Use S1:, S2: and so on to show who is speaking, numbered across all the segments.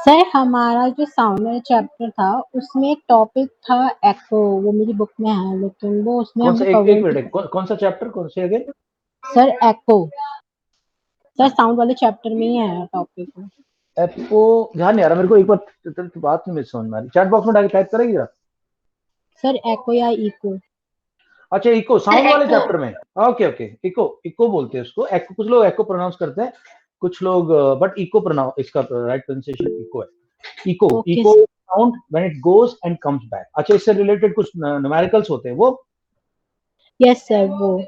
S1: Sir हमारा जो sound वाला चैप्टर था उसमें एक टॉपिक था एको, वो मेरी बुक में है लेकिन वो उसमें
S2: कौन सा?
S1: हमको
S2: एक
S1: कवर
S2: मिनट, कौन सा चैप्टर, कौन से अगेन?
S1: सर एको, सर साउंड वाले चैप्टर में ही है टॉपिक।
S2: एप्पो ध्यान नहीं आ रहा मेरे को, एक बार तो बात नहीं मेरी समझ में आ रही। चैट बॉक्स में डाल टाइप करेगी जरा।
S1: सर एको या इको?
S2: अच्छा, इको साउंड वाले चैप्टर में। ओके ओके, इको इको बोलते हैं उसको। एको कुछ लोग एको प्रोनाउंस करते हैं, कुछ लोग बट इको प्रोनाउंस, इसका राइट प्रोनाउंसिएशन इको है। Echo
S1: okay
S2: echo
S1: sir.
S2: Sound when it goes and comes back. अच्छा, इससे रिलेटेड कुछ न्यूमेरिकल्स होते हैं वो।
S1: यस सर वो।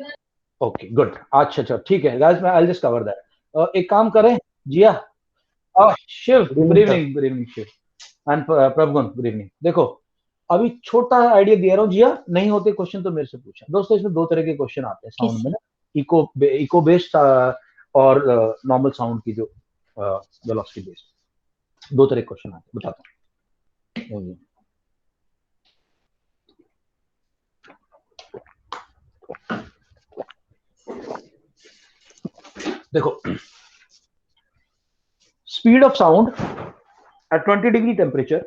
S2: Okay good. अच्छा अच्छा ठीक है गाइस, मैं I will just cover that. एक काम करें, Jiya, Shiv, good evening, good evening Shiv and Prabhgun, good evening. देखो, अभी छोटा आइडिया दे रहा हूँ जिया, नहीं होते क्वेश्चन तो मेरे से पूछा। दोस्तों, इसमें दो तरह के क्वेश्चन आते हैं साउंड में ना, इको बेस्ड और नॉर्मल साउंड की जो वेलोसिटी बेस्ड, दो तरह के क्वेश्चन आते हैं, बताता हूँ। देखो, speed of sound at 20 degree temperature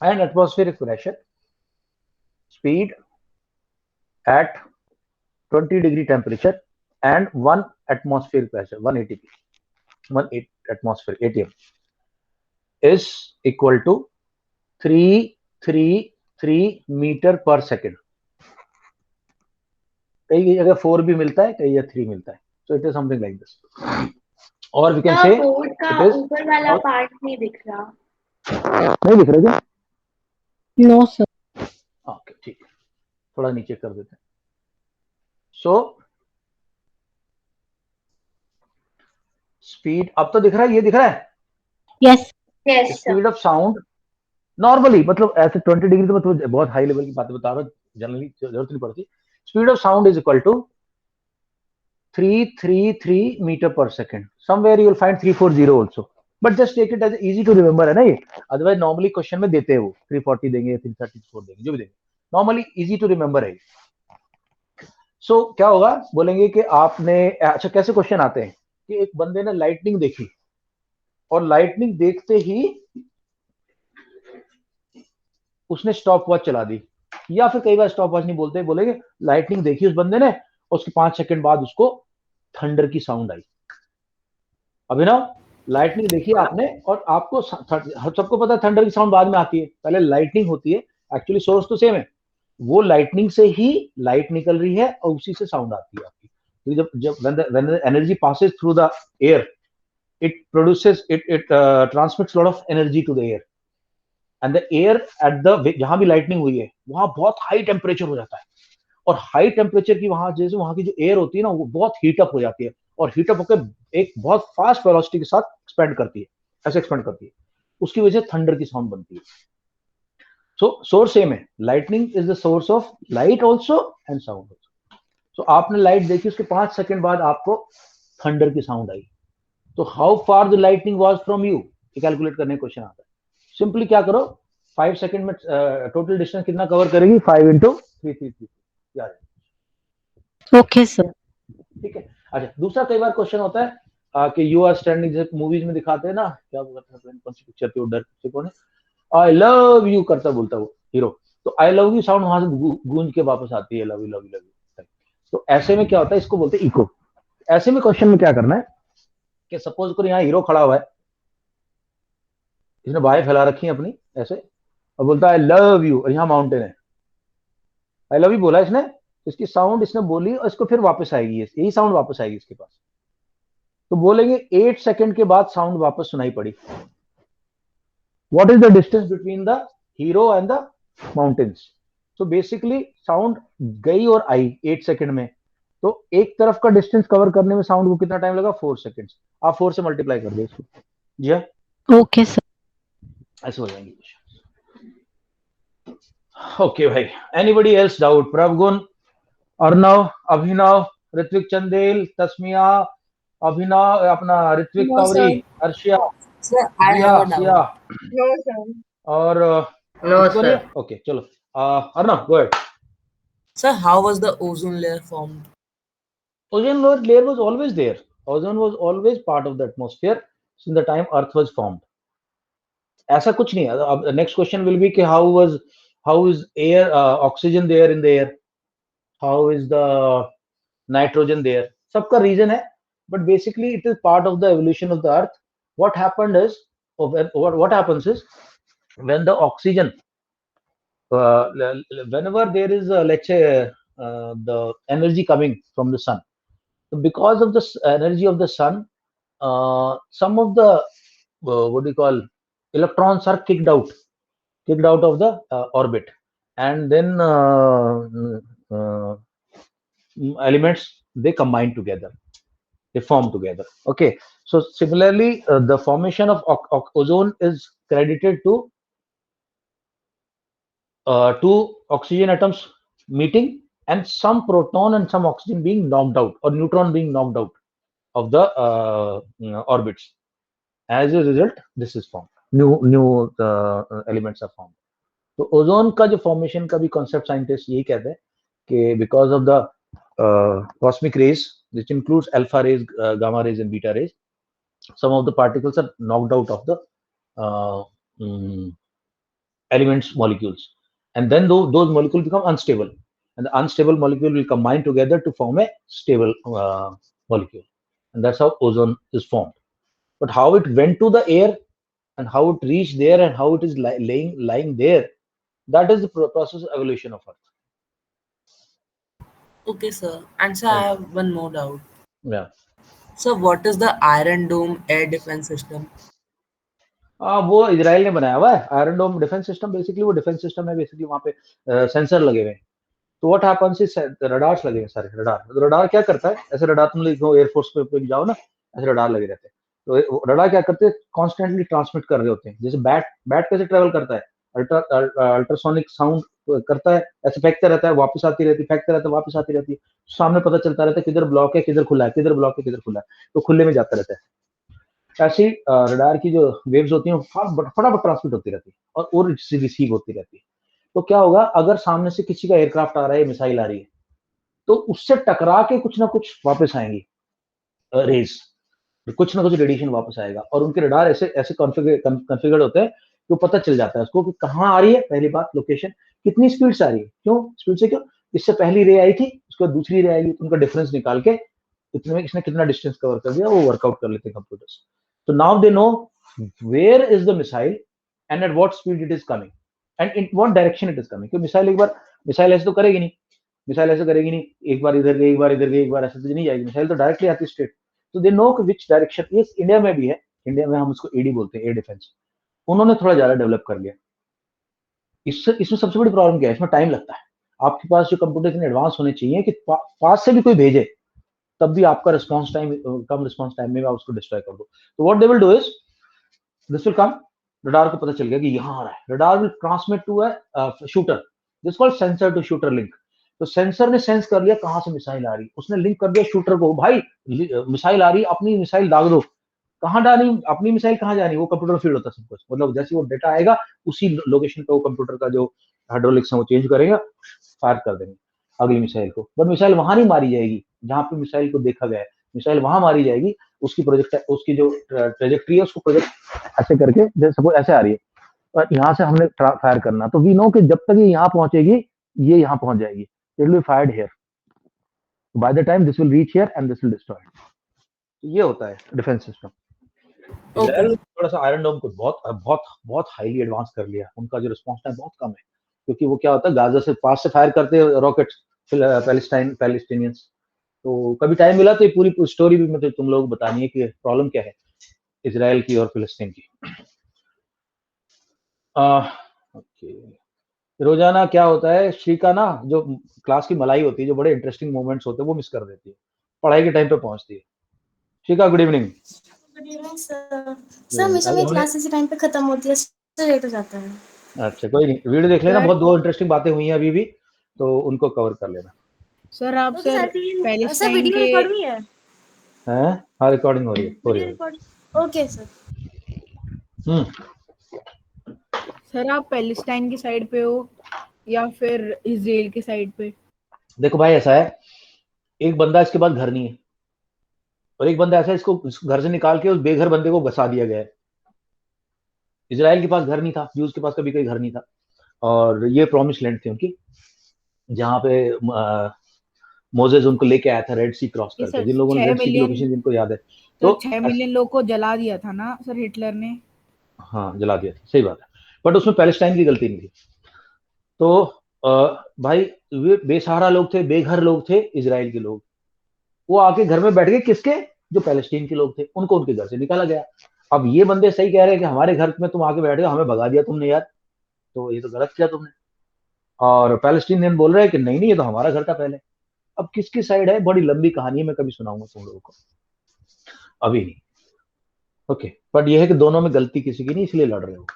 S2: and atmospheric pressure, speed at 20 degree temperature and 1 atmospheric pressure, 1 atp, 1 atmosphere atm, is equal to 333 meter per second. कई जगह 4 भी मिलता है, कई जगह 3 मिलता है, so it is something like this, or we can say
S3: board का
S2: it is
S3: ऊपर वाला पार्ट नहीं दिख रहा।
S2: नहीं दिख रहा क्या?
S1: No sir.
S2: ओके ठीक है, थोड़ा नीचे कर देते हैं। सो स्पीड अब तो दिख रहा है, ये दिख रहा है।
S1: Yes.
S3: Yes
S2: speed of sound normally, मतलब ऐसे 20 डिग्री तो मैं बहुत हाई लेवल की बातें बता रहा हूँ, जनरली जरूरत नहीं पड़ती। Speed of sound is equal to 333 metre per second. Somewhere you will find 340 also, but just take it as easy to remember, है ना ये। अदरवाइज नॉर्मली क्वेश्चन में देते हैं वो 340 देंगे, 334 देंगे, जो भी देंगे, नॉर्मली इजी टू रिमेंबर है। सो क्या होगा, बोलेंगे कि आपने, अच्छा कैसे क्वेश्चन आते हैं कि एक बंदे ने लाइटनिंग देखी और लाइटनिंग देखते ही उसने स्टॉप वॉच चला दी, या फिर कई बार स्टॉप वॉच नहीं बोलते, बोलेंगे लाइटनिंग देखी उस बंदे ने और उसके 5 सेकंड बाद उसको थंडर की साउंड आई। अभिनव, लाइटनिंग देखी आपने और आपको सबको पता है थंडर की साउंड बाद में आती है, पहले लाइटनिंग होती है। एक्चुअली सोर्स तो सेम है, वो लाइटनिंग से ही लाइट निकल रही है और उसी से साउंड आती है आपकी। जब जब when the energy passes through the air, it produces it transmits lot of energy to the air, and the air at the, जहां भी लाइटनिंग हुई है वहां बहुत हाई टेम्परेचर हो जाता है, और हाई टेम्परेचर की वहां, जैसे वहां की जो एयर होती है ना, वो बहुत हीटअप हो जाती है, और हीटअप होकर एक बहुत फास्ट वेलोसिटी के साथ एक्सपेंड करती है, ऐसे एक्सपेंड करती है, उसकी वजह से थंडर की साउंड बनती है। सो सोर्स सेम है, lightning is the source of light also and sound also. So आपने लाइट देखी, उसके 5 सेकंड बाद आपको थंडर की साउंड आई, तो how far the lightning was from you, calculate करने का क्वेश्चन आता है। सिंपली क्या करो, 5 सेकंड में टोटल डिस्टेंस कितना कवर करेगी, 5 इंटू 333।
S1: Okay sir.
S2: ठीक है। अच्छा, दूसरा कई बार क्वेश्चन होता है कि यू आर स्टैंडिंग, जैसे मूवीज में दिखाते हैं ना, क्या बोलते हैं, कौन सी पिक्चर थी उधर, कौन है, आई लव यू करता बोलता वो हीरो, तो आई लव यू साउंड वहां से गूंज के वापस आती है, love you love you love you. तो ऐसे में क्या होता है, इसको बोलते हैं इको। ऐसे में क्वेश्चन में क्या करना है कि सपोज करो यहाँ हीरो खड़ा हुआ है, इसने बाहें फैला रखी है अपनी ऐसे, और बोलता है आई लव यू, और यहाँ माउंटेन है, आई लव यू बोला इसने, इसकी साउंड इसने बोली और इसको फिर वापस आएगी, यही साउंड वापस आएगी इसके पास, तो बोलेंगे 8 सेकंड के बाद साउंड वापस सुनाई पड़ी। What is the distance between the hero and the mountains? So basically sound गई और आई 8 सेकंड में, तो एक तरफ का डिस्टेंस कवर करने में साउंड को कितना टाइम लगा, 4 सेकंड। आप 4 से मल्टीप्लाई कर दो इसको। जी हाँ,
S1: ओके सर।
S2: ऐसे हो जाएंगे। ओके भाई, anybody else doubt? Prabhgun, Arnav, Abhinav, Ritvik Chandel, Tasmiya, Abhinav, अपना Ritvik
S3: no
S2: query,
S3: sir.
S2: Arshiya,
S4: Sir, I have a
S2: Siya,
S4: doubt.
S3: No sir.
S2: और
S4: No,
S2: किसी को नहीं
S4: sir.
S2: है? ओके चलो, Arnav go ahead.
S4: Sir, how was the ozone layer formed?
S2: Ozone layer was always there. Ozone was always part of the atmosphere since the time Earth was formed. ऐसा कुछ नहीं है. अब नेक्स्ट क्वेश्चन विल बी कि how is air oxygen there in the air, how is the nitrogen there. सबका reason है, but basically it is part of the evolution of the earth. What happened is, what happens is, when the oxygen, whenever there is let's say the energy coming from the sun, so because of the energy of the sun, some of the what do you call, electrons are kicked out of the orbit, and then elements, they combine together, they form together. Okay, so similarly the formation of ozone is credited to two oxygen atoms meeting, and some proton and some oxygen being knocked out, or neutron being knocked out of the orbits. As a result, this is formed, new elements are formed. तो ozone का जो formation का भी concept scientist यही कहते हैं कि because of the cosmic rays, which includes alpha rays, gamma rays, and beta rays, some of the particles are knocked out of the uh, mm, elements molecules, and then those molecules become unstable, and the unstable molecule will combine together to form a stable molecule, and that's how ozone is formed. But how it went to the air, and how it reached there, and how it is lying there, that is the process of evolution of earth.
S4: Okay, sir. And sir, I have one more doubt.
S2: Yeah.
S4: So, what is the Iron Dome air defense system?
S2: वो Israel ने बनाया हुआ है iron डोम defence system. Basically वो defence system है, basically वहां पे sensor लगे हुए हैं. तो व्हाट हैपेंस इज, रडार्स लगे हैं सारे. रडार क्या करता है, ऐसे रडार तुम देखो एयरफोर्स पे जाओ ना, ऐसे रडार लगे रहते हैं. तो रडार क्या करते हैं, कॉन्स्टेंटली ट्रांसमिट कर रहे होते हैं. जैसे बैट कैसे ट्रेवल करता है, अल्ट्रासोनिक साउंड करता है, ऐसे फेंकता रहता है, वापस आती रहती है, फेंकता रहता है, वापस आती रहती है. सामने पता चलता रहता है किधर ब्लॉक है, किधर खुला है, किधर ब्लॉक है, किधर खुला है, तो खुले में जाता रहता है. ऐसी रडार की जो वेव्स होती हैं फटाफट ट्रांसमिट होती रहती है, और रिसीव होती रहती है. तो क्या होगा, अगर सामने से किसी का एयरक्राफ्ट आ रहा है, मिसाइल आ रही है, तो उससे टकरा के कुछ ना कुछ वापस आएंगी रेज, कुछ ना कुछ रेडिएशन वापस आएगा. और उनके रडार ऐसे ऐसे कॉन्फ़िगर्ड होते हैं कि वो पता चल जाता है उसको कि कहाँ आ रही है. पहली बात, लोकेशन, कितनी स्पीड से आ रही है, क्यों स्पीड से, क्यों, इससे पहली रे आई थी, उसके बाद दूसरी रे आएगी, तो उनका डिफरेंस निकाल के इतने में इसने कितना डिस्टेंस कवर कर दिया, वो वर्कआउट कर लेते हैं computers. So now they know where is the missile and at what speed it is coming and in what direction it is coming. क्योंकि मिसाइल ऐसे तो करेगी नहीं, मिसाइल ऐसे करेगी नहीं, एक बार इधर गई, एक बार इधर गई, एक बार ऐसे तो नहीं जाएगी. मिसाइल तो डायरेक्टली आती है स्ट्रेट. तो दे नो विच डायरेक्शन. ये इंडिया में भी है, इंडिया में हम उसको एडी बोलते हैं, एयर डिफेंस. उन्होंने थोड़ा ज्यादा डेवलप कर लिया. इसमें सबसे बड़ी प्रॉब्लम क्या है, इसमें टाइम लगता है. आपके पास जो कंप्यूटर इतने एडवांस होने चाहिए कि पास से भी कोई भेजे, तब भी आपका रिस्पांस टाइम, कम रिस्पांस टाइम में आप उसको डिस्ट्रॉय कर दो. तो what they will do is, this will come, radar को पता चल गया कि यहाँ आ रहा है, radar will transmit to a shooter, this called sensor to shooter link. तो सेंसर ने सेंस कर लिया कहाँ से मिसाइल आ रही, उसने लिंक कर दिया शूटर को, भाई मिसाइल आ रही, अपनी मिसाइल दाग दो. कहाँ डाली अपनी मिसाइल, कहाँ जानी, वो कंप्यूटर फीड होता है सब कुछ. मतलब जैसे वो डेटा आएगा, उसी लोकेशन पे वो कंप्यूटर का जो हाइड्रोलिक्स है वो चेंज करेगा, फायर कर देंगे अगली मिसाइल को. बट मिसाइल वहां नहीं मारी जाएगी जहां पे मिसाइल को देखा गया है, मिसाइल वहां मारी जाएगी, उसकी उसकी जो ट्रेजेक्ट्री है, उसको प्रोजेक्ट ऐसे करके, जैसे सपोज ऐसे आ रही है, और यहाँ से हमने फायर करना, तो वी नो कि जब तक ये यहाँ पहुंचेगी, ये यहाँ पहुंच जाएगी, it will be fired here, by the time this will reach here and this will destroy. ये होता है डिफेंस सिस्टम. इजराइल थोड़ा सा आयरन डोम को बहुत बहुत बहुत हाईली एडवांस कर लिया. उनका जो रिस्पांस टाइम बहुत कम है, क्योंकि वो क्या होता है, गाजा से पास से फायर करते हैं रॉकेट्स पैलेस्टाइनियंस. तो कभी टाइम मिला तो ये पूरी स्टोरी भी मतलब तुम लोग बतानी है कि प्रॉब्लम क्या है इजराइल की और फिलिस्तीन की. ओके, रोजाना क्या होता है, श्रीका ना जो क्लास की मलाई होती है, जो बड़े इंटरेस्टिंग मोमेंट्स होते हैं, वो मिस कर देती है, पढ़ाई के टाइम पे पहुंचती है. Shrika, good evening.
S3: Good evening sir. Sir हमेशा मेरी क्लास इसी टाइम पे खत्म होती है, सर लेट हो जाता है.
S2: अच्छा, कोई नहीं, वीडियो देख लेना, बहुत दो इंटरेस्टिंग बातें हुई हैं अभी भी, तो उनको कवर कर लेना.
S5: सर आप सर
S3: सर वीडियो रिकॉर्ड हुई है?
S2: हैं? हाँ, रिकॉर्डिंग हो रही है.
S3: Okay sir.
S5: सर आप पैलेस्टाइन की साइड पे हो या फिर इजराइल की साइड पे?
S2: देखो भाई, ऐसा है, एक बंदा इसके बाद घर नहीं है, और एक बंदा ऐसा है इसको घर से निकाल के उस बेघर बंदे को बसा दिया गया है. इजराइल के पास घर नहीं था, ज्यूज के पास कभी कोई घर नहीं था, और ये प्रॉमिस लैंड थी उनकी, जहाँ पे मोजेस उनको लेके आया था रेड सी क्रॉस
S5: ये
S2: करके।
S5: सर
S2: जिन लोगों ने
S5: 6
S2: रेड सी की
S5: मिलियन
S2: लोकेशन जिनको याद है,
S5: तो
S2: तो
S5: 6 मिलियन लोग को जला दिया था ना सर हिटलर ने।
S2: हाँ जला दिया था, सही बात है, बट उसमें पैलेस्टाइन की गलती नहीं थी। तो भाई वे बेसहारा लोग थे, बेघर लोग थे इजराइल के लोग, वो आके घर में बैठ गए, किसके? जो पैलेस्टीन के लोग थे, उनको उनके घर से निकाला गया। अब ये बंदे सही कह रहे हैं कि हमारे घर में तुम आके बैठ गए, हमें भगा दिया तुमने यार, तो ये तो गलत किया तुमने। और पैलेस्टीनियन बोल रहे हैं कि नहीं नहीं, ये तो हमारा घर था पहले। अब किसकी साइड है, बड़ी लंबी कहानी है, मैं कभी सुनाऊंगा तुम लोगों को, अभी नहीं। ओके, बट ये है कि दोनों में गलती किसी की नहीं, इसलिए लड़ रहे हो।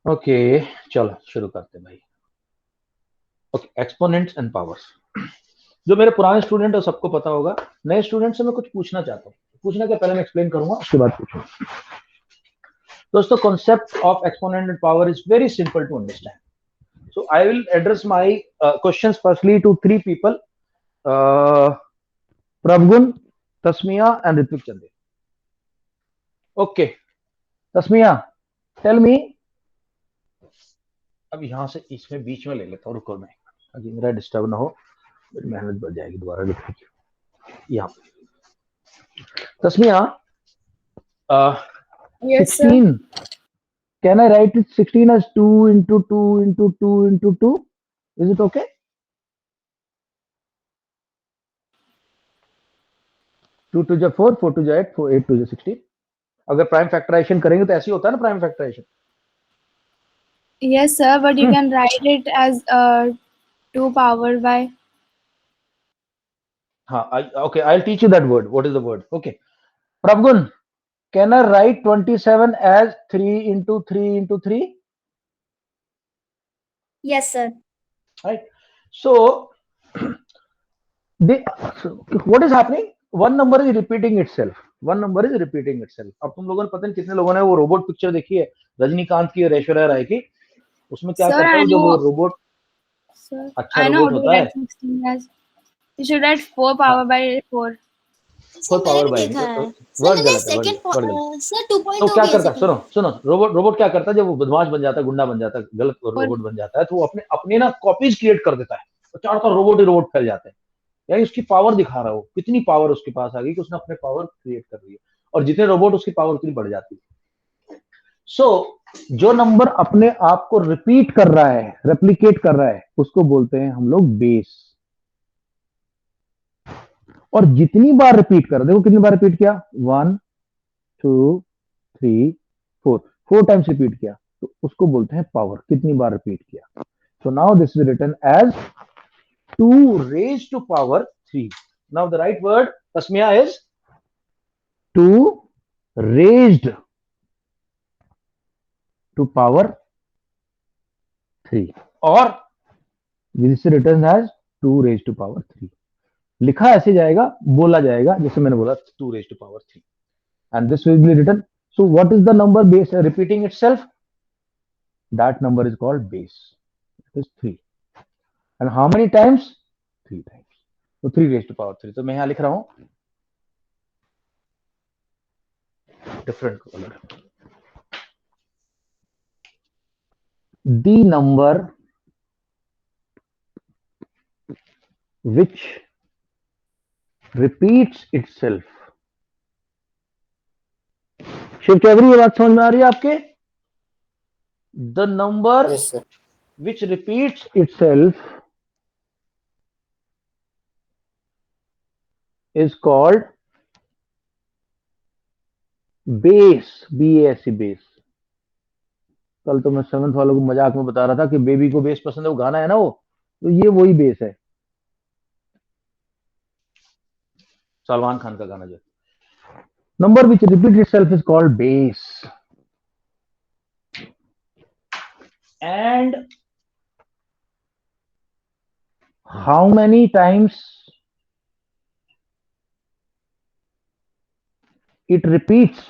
S2: ओके, चलो शुरू करते हैं भाई। Okay, exponents and powers. जो मेरे पुराने स्टूडेंट है सबको पता होगा, नए स्टूडेंट से मैं कुछ पूछना चाहता हूँ। पूछना क्या, पहले मैं एक्सप्लेन करूंगा उसके बाद पूछूंगा। दोस्तों, concept of exponent and power is very simple to understand. So I will address my questions firstly to three people, Prabgun, Tasmiya and Ritvik Chande. Okay, Tasmiya, tell me. अब यहाँ से इसमें बीच में ले लेता हूँ, रुको मैं, ताकि मेरा डिस्टर्ब ना हो, मेरी मेहनत बढ़ जाएगी दोबारा लिखने। यहाँ Tasmiya,
S3: Yes, sir.
S2: 16, can I write it 16 as 2 into 2 into 2 into 2? Is it okay? 2 to 4, 4 to 8, 4 8 to 16। अगर प्राइम फैक्टराइजेशन करेंगे तो ऐसे ही होता है ना prime factorisation.
S3: Yes, sir. But you can write it as 2 powered by.
S2: हाँ, okay, I'll teach you that word. What is the word? Okay, Prabgun, can I write 27 as 3 into 3 into 3?
S3: Yes, sir.
S2: Right. So what is happening? One number is repeating itself. One number is repeating itself. अब तुम लोगों ने पता नहीं कितने लोगों ने वो रोबोट पिक्चर देखी है रजनीकांत की और ऐश्वर्या राय की। उसमें क्या
S3: Sir,
S2: करता
S3: I
S2: है जब वो
S3: know.
S2: रोबोट
S3: Sir,
S2: अच्छा
S3: I know how
S2: robot
S3: to
S2: होता है।
S3: write 16 as. You should write 4
S2: हाँ,
S3: power by 4.
S2: फोर
S3: सर मैंने
S2: पावर
S3: भी
S2: बाई
S3: देखा है सर
S2: वर्ड
S3: मैंने
S2: गलत है,
S3: सेकंड
S2: वर्ड गलत।
S3: सर 2
S2: तो
S3: पॉइंट हो
S2: क्या
S3: गया
S2: करता है, सुनो
S3: सेकंड
S2: सुनो, रोबोट रोबोट क्या करता है जब वो बदमाश बन जाता है, गुंडा बन जाता है, गलत
S3: और
S2: रोबोट बन जाता है, तो वो अपने अपने ना कॉपीज क्रिएट कर देता है, तो चारों तरफ रोबोट ही रोबोट फैल जाते हैं। यानी उसकी पावर दिखा रहा हो, कितनी पावर उसके पास आ गई कि उसने अपने पावर क्रिएट कर दी है, और जितने रोबोट उसकी पावर उतनी बढ़ जाती है। सो जो नंबर अपने आप को रिपीट कर रहा है, रेप्लिकेट कर रहा है, उसको बोलते हैं हम लोग बेस। और जितनी बार रिपीट कर, देखो कितनी बार रिपीट किया, 1 2 3 4, 4 टाइम्स रिपीट किया, तो उसको बोलते हैं पावर, कितनी बार रिपीट किया। So now this is written as 2 raised to power 3. Now the right word, Tasmiya, is 2 raised to power 3, or this is written as 2 raised to power 3। लिखा ऐसे जाएगा, बोला जाएगा जैसे मैंने बोला 2 raised to power 3, and this will be written. So what is the number base repeating itself? That number is called base. It is 3, and how many times? 3 times. So 3 raised to power 3। तो मैं यहां लिख रहा हूं different colour, the number which repeats itself। Shiv Chaudhary, ये बात समझ में आ रही है आपके? The number
S4: Yes, sir.
S2: which repeats itself is called base, BASE, base. कल तो मैं 7th वालों को मजाक में बता रहा था कि बेबी को बेस पसंद है, वो गाना है ना वो, तो ये वही बेस है, सलमान खान का गाना जो। Number which repeat itself is called base, and how many times it repeats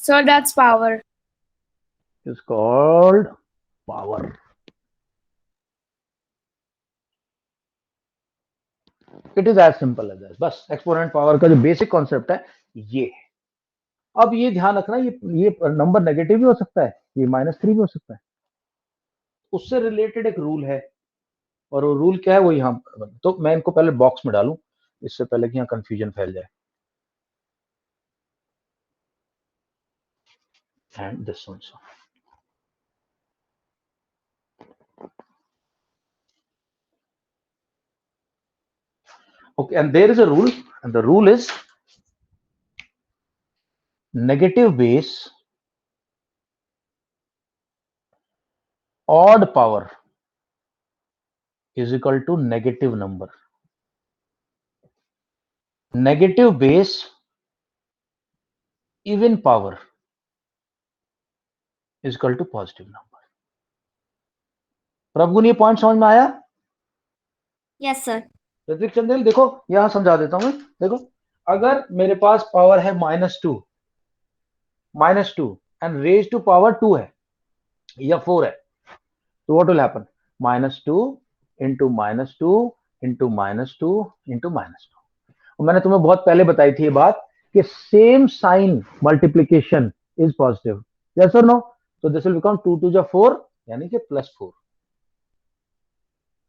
S3: sir that's power.
S2: is called power। It is as simple as that. बस एक्सपोनेंट पावर का जो बेसिक कॉन्सेप्ट है ये है। अब ये ध्यान रखना, ये नंबर नेगेटिव भी हो सकता है, ये -3 भी हो सकता है। उससे रिलेटेड एक रूल है, और वो रूल क्या है वो यहाँ, तो मैं इनको पहले बॉक्स में डालूं इससे पहले कि यहाँ कंफ्यूजन फैल जाए। And this also. Okay, and there is a rule, and the rule is negative base, odd power is equal to negative number. Negative base, even power is equal to positive number. प्रभुगुण, ये point समझ में आया?
S3: Yes sir.
S2: Ritwik Chandel देखो, यहां समझा देता हूं मैं। देखो, अगर मेरे पास पावर है -2 एंड रेज टू पावर 2 है या 4 है, तो what will happen? -2 into -2 into -2 into -2। मैंने तुम्हें बहुत पहले बताई थी ये बात कि same sign multiplication is positive, yes और नो? तो दिस विल बिकम 2 2 4 यानी कि +4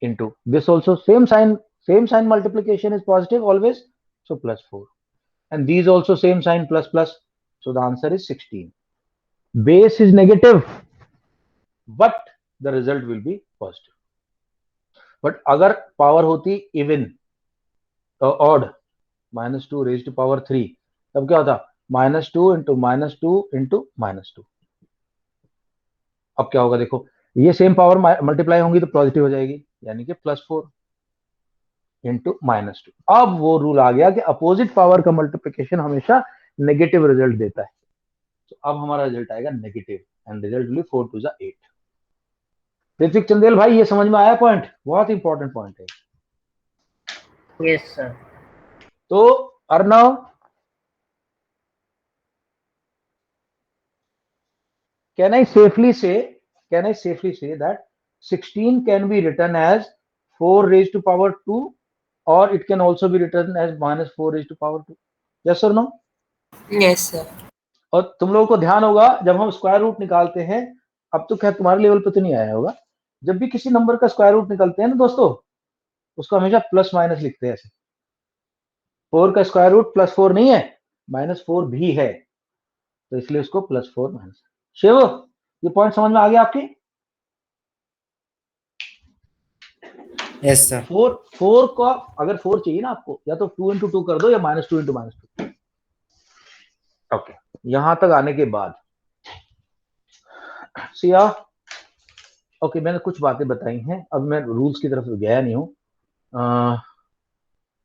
S2: into this also same sign multiplication is positive always, so +4, and these also same sign plus plus, so the answer is 16. Base is negative but the result will be positive. But अगर power होती even odd -2 raised to power 3, तब क्या होता? -2 into -2 into -2। अब क्या होगा देखो, ये सेम पावर मल्टीप्लाई होंगी तो पॉजिटिव हो जाएगी, यानी कि +4 इंटू -2। अब वो रूल आ गया कि अपोजिट पावर का मल्टीप्लिकेशन हमेशा नेगेटिव रिजल्ट देता है। तो अब हमारा रिजल्ट आएगा negative, and result will 4 2 8। Ritwik Chandel भाई, ये समझ में आया पॉइंट? बहुत इंपॉर्टेंट पॉइंट है।
S4: Yes sir.
S2: तो Arnav, can I safely say that 16 can be written as 4 raised to power 2, or it can also be written as -4 raised to power 2? Yes or no?
S4: Yes sir.
S2: और तुम लोगों को ध्यान होगा, जब हम स्क्वायर रूट निकालते हैं, अब तो खैर तुम्हारे लेवल पे तो नहीं आया होगा, जब भी किसी नंबर का स्क्वायर रूट निकलते हैं ना दोस्तों, उसको हमेशा प्लस माइनस लिखते हैं ऐसे। 4 का स्क्वायर रूट +4 नहीं है, -4 भी है, तो इसलिए उसको +4 माइनस। शिव, ये पॉइंट समझ में आ गया आपके?
S4: Yes sir.
S2: 4 का अगर 4 चाहिए ना आपको, या तो 2 into 2 कर दो या -2 into -2। ओके, यहां तक आने के बाद सिया, ओके, मैंने कुछ बातें बताई हैं, अब मैं रूल्स की तरफ गया नहीं हूं।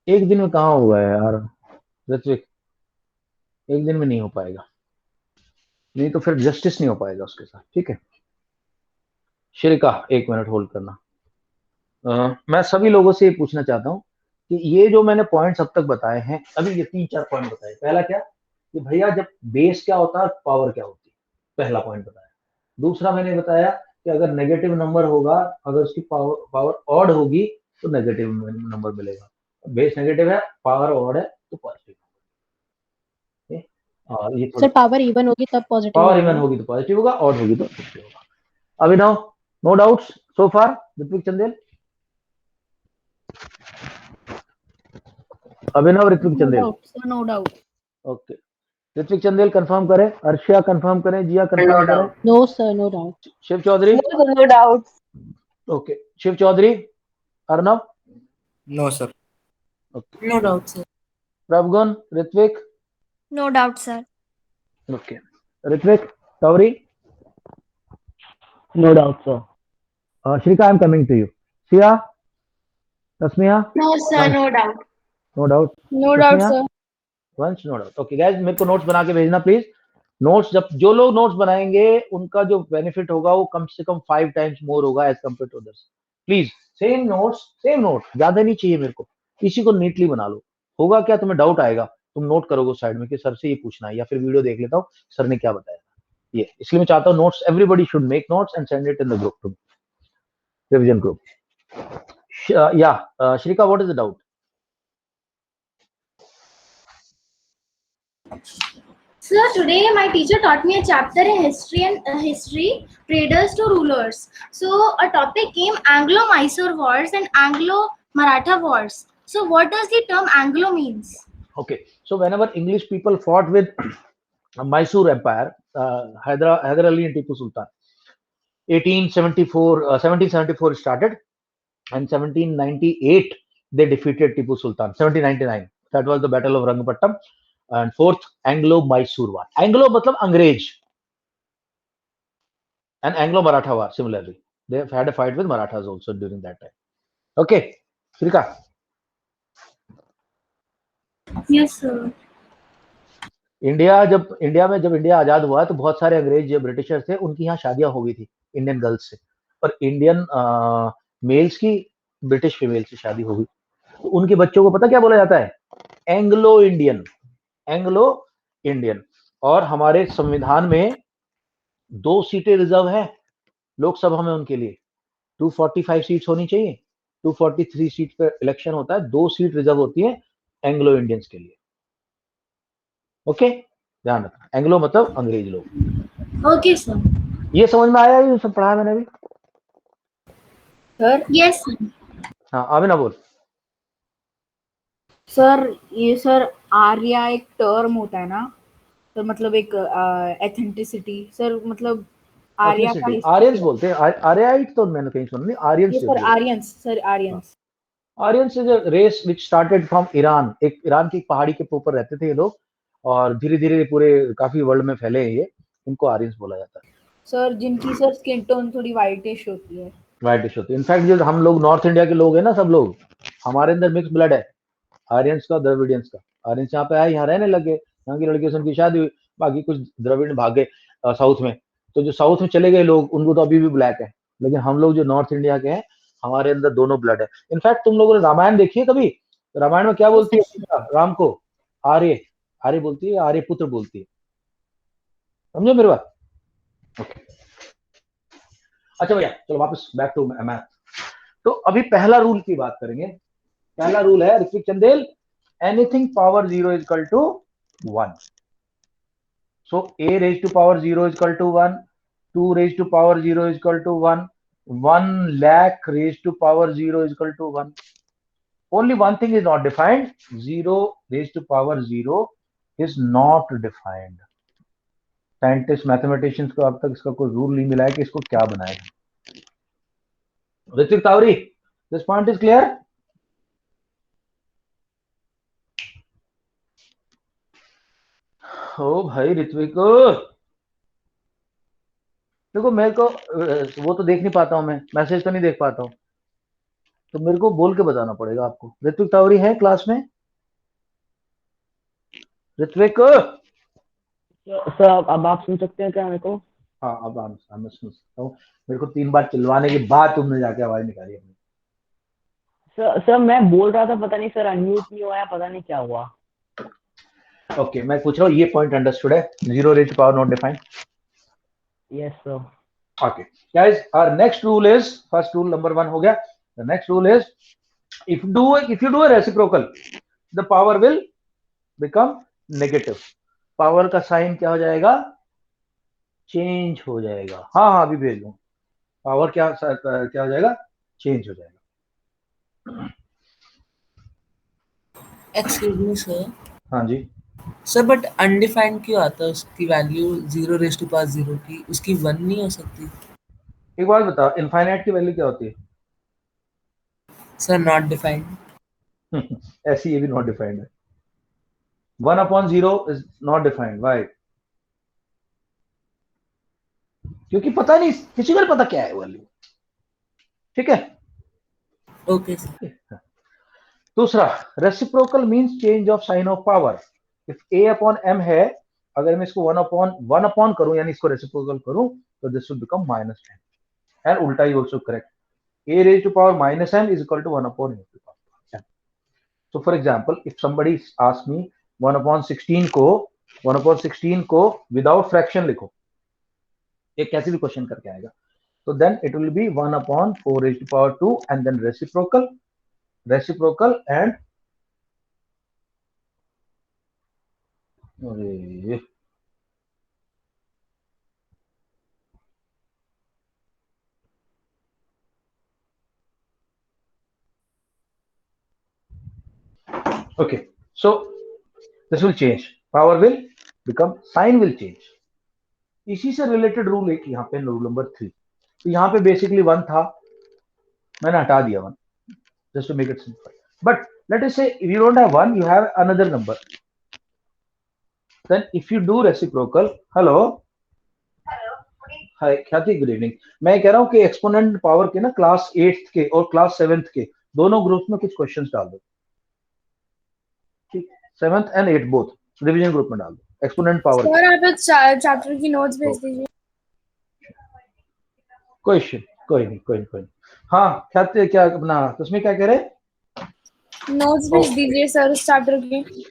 S2: एक दिन में कहाँ होगा यार ऋत्विक, एक दिन में नहीं हो पाएगा, नहीं तो फिर जस्टिस नहीं हो पाएगा उसके साथ, ठीक है? श्रीका, 1 मिनट होल्ड करना। मैं सभी लोगों से ये पूछना चाहता हूँ कि ये जो मैंने पॉइंट्स अब तक बताए हैं, अभी ये 3-4 पॉइंट बताए। पहला क्या कि भैया जब बेस क्या होता है, पावर क्या होती है, पहला पॉइंट बताया। दूसरा मैंने बताया कि अगर नेगेटिव नंबर होगा, अगर उसकी पावर ऑड होगी तो नेगेटिव नंबर मिलेगा। बेस नेगेटिव है, पावर ऑड है तो पॉजिटिव। और ये
S1: सर पावर इवन होगी तब पॉजिटिव
S2: पावर
S1: होगा
S2: इवन
S1: ना?
S2: होगी तो पॉजिटिव होगा, ऑड होगी तो नेगेटिव होगा। Abhinav, no doubts so far? Ritvik Chandel, Abhinav, Ritvik
S5: no
S2: Chandel,
S5: doubt sir, no doubt.
S2: Okay. Ritvik Chandel confirm करें, अर्शिया कंफर्म करें, जिया कंफर्म करें,
S1: no sir, no doubt.
S2: Shiv Chaudhary,
S6: No doubt.
S2: Okay, Shiv Chaudhary, Arnav,
S4: no sir.
S2: Okay,
S4: no doubt sir.
S2: Prabhgun, Ritvik,
S3: no doubt sir.
S2: Okay, Ritvik, Gauri,
S6: No doubt, sir.
S2: Shrika, I am coming to you. Siya, Tasmiya,
S3: no sir, no doubt.
S2: No doubt,
S5: no doubt sir.
S2: Vansh, no doubt. Okay guys, मेरे को notes बना के भेजना please. Notes, जब जो लोग notes बनाएंगे उनका जो बेनिफिट होगा वो कम से कम 5 टाइम्स मोर होगा as compare to others. Please same notes, ज्यादा नहीं चाहिए मेरे को, इसी को नीटली बना लो। होगा क्या, तुम्हें डाउट आएगा, तुम नोट करोगे साइड में कि सर से ये पूछना है, या फिर वीडियो देख लेता हूँ सर ने क्या बताया, ये इसलिए मैं चाहता हूँ notes, everybody should make notes and send it in the group to revision group. या Shrika, what is the doubt?
S3: Sir, today my teacher taught me a chapter in history, traders to rulers. So a topic came Anglo-Mysore Wars and Anglo-Maratha Wars. So what does the term Anglo means?
S2: Okay, so whenever English people fought with Mysore Empire, Hyder Ali and Tipu Sultan, 1774 started, and 1798 they defeated Tipu Sultan. 1799 that was the Battle of Rangapattam, and fourth Anglo-Mysore War. Anglo matlab Angrez, and Anglo-Maratha War similarly. They have had a fight with Marathas also during that time. Okay, Srika.
S3: Yes, sir.
S2: India जब India आजाद हुआ तो बहुत सारे अंग्रेज जो Britishers थे उनकी यहाँ शादियां हो गई थी इंडियन गर्ल्स से, और इंडियन मेल्स की ब्रिटिश फीमेल से शादी हो गई, तो उनके बच्चों को पता क्या बोला जाता है? Anglo Indian, Anglo Indian. और हमारे संविधान में 2 सीटें रिजर्व है लोकसभा में उनके लिए, 245 सीट्स होनी चाहिए, 243 सीट पे इलेक्शन होता है, 2 सीट रिजर्व होती है एंग्लो इंडियंस के लिए। ओके, ध्यान रखना, एंग्लो मतलब अंग्रेज लोग।
S3: Okay, sir.
S2: ये समझ में आया? ये सब पढ़ा मैंने अभी।
S5: Sir
S3: Yes, sir.
S2: हाँ, आमिना बोल।
S5: सर ये सर आर्या एक टर्म होता है ना, तो मतलब एक एथेंटिसिटी सर, मतलब आर्या का
S2: आर्यंस बोलते हैं, आर्याइट तो मैंने कहीं सुना नहीं, आर्यंस।
S5: ये sir Aryans, sir Aryans.
S2: Aryans is a race which started from Iran. एक ईरान की पहाड़ी के ऊपर रहते थे ये लोग, और धीरे धीरे पूरे काफी वर्ल्ड में फैले हैं ये, इनको आर्यंस बोला जाता है।
S5: सर जिनकी सर स्किन टोन थोड़ी वाइटिश होती है।
S2: वाइटिश होती है। इनफैक्ट जो हम लोग नॉर्थ इंडिया के लोग हैं ना, सब लोग, हमारे अंदर मिक्स ब्लड है, आर्यंस का, द्रविडियंस का। आर्यंस यहाँ पे आए, यहाँ रहने लगे, यहाँ की लड़कियों से उनकी शादी हुई, बाकी कुछ द्रविड़ भाग गए साउथ में। तो जो साउथ में चले गए लोग, उनको तो अभी भी ब्लैक है, लेकिन हम लोग जो नॉर्थ इंडिया के हैं, हमारे अंदर दोनों ब्लड है। इनफैक्ट तुम लोगों ने रामायण देखी है कभी? रामायण में क्या बोलती है सीता राम को? आर्य, आर्य बोलती है, आर्य पुत्र बोलती है। समझो मेरी बात? ओके, अच्छा भैया, चलो वापस बैक टू मैथ। तो अभी पहला रूल की बात करेंगे। पहला रूल है Ritwik Chandel, anything power 0 is equal to 1. So a raised to power 0 is equal to 1, 2 raised to power 0 is equal to 1, 1 lakh raised to power 0 is equal to 1. Only one thing is not defined, 0 raised to power 0 is not defined. Scientist mathematicians को अब तक इसका कोई rule नहीं मिला है कि इसको क्या बनाएगा। Ritvik Tavari, this point is clear? ओ भाई ऋत्विक, देखो मेरे को वो तो देख नहीं पाता हूं, मैं मैसेज तो नहीं देख पाता हूं, तो मेरे को बोल के बताना पड़ेगा आपको। ऋत्विक तावरी है क्लास में? ऋत्विक
S6: सर अब आप सुन सकते हैं क्या मेरे को?
S2: हाँ, अब मैं सुन सकता हूँ। मेरे को 3 बार चिल्लाने के बाद तुमने जाके आवाज निकाली अपनी।
S6: सर मैं बोल रहा था, पता नहीं सर अनम्यूट नहीं हुआ, पता नहीं क्या हुआ।
S2: ओके, मैं पूछ रहा हूँ, ये पॉइंट अंडरस्टूड है, 0 raised to power not defined?
S6: Yes sir.
S2: Okay, guys, our next rule is, first rule number 1 हो गया। The next rule is, if you do a reciprocal, the power will become negative. Power का sign क्या हो जाएगा? Change हो जाएगा। हाँ हाँ, अभी भेज दूं। पावर क्या हो जाएगा? चेंज हो जाएगा।
S4: Excuse me sir.
S2: हाँ जी
S4: सर बट अनडिफाइंड क्यों आता है? उसकी वैल्यू 0 रेज़ टू पावर 0 की, उसकी 1 नहीं हो सकती?
S2: एक बात बताओ, इनफाइनाइट की वैल्यू क्या होती है?
S4: Sir not defined.
S2: ऐसी ये भी नॉट डिफाइंड है। 1/0 इज नॉट डिफाइंड। व्हाई? क्योंकि पता नहीं, किसी को नहीं पता क्या है वैल्यू। ठीक है,
S4: ओके सर।
S2: दूसरा, reciprocal means change of sine of power. If a/m है, अगर मैं इसको 1 अपॉन करूं, यानी इसको रेसिप्रोकल करूं, तो दिस विल बिकम -10, एंड उल्टा ही also correct. a raised to power -m is equal to 1 upon a to the power 10. So for example, if somebody asks me 1/16 को विदाउट फ्रैक्शन लिखो, एक कैसे भी क्वेश्चन करके आएगा, तो then it will be 1/4 raised to power 2 and then reciprocal and Okay, so this will change, power will become, sign will change. इसी से रिलेटेड रूल एक यहाँ पे रूल नंबर 3. तो यहाँ पे बेसिकली 1 था, मैंने हटा दिया 1 just to make it simple. But let us say if you don't have 1, you have another number. Then if you do reciprocal, hello, हाय ख्याति, गुड इवनिंग. मैं कह रहा हूँ कि एक्सपोनेंट पावर के ना क्लास 8th के और क्लास 7th के दोनों ग्रुप्स में कुछ क्वेश्चंस डाल दो. ठीक, 7th and 8th both revision group में डाल दो एक्सपोनेंट पावर.
S3: सर आप एक चैप्टर की नोट्स भेज दीजिए.
S2: क्वेश्चन कोई नहीं. हाँ ख्याति, क्या अपना तुम क्या कह रहे?
S3: नोट्स भेज दीजिए सर उस चैप्टर की.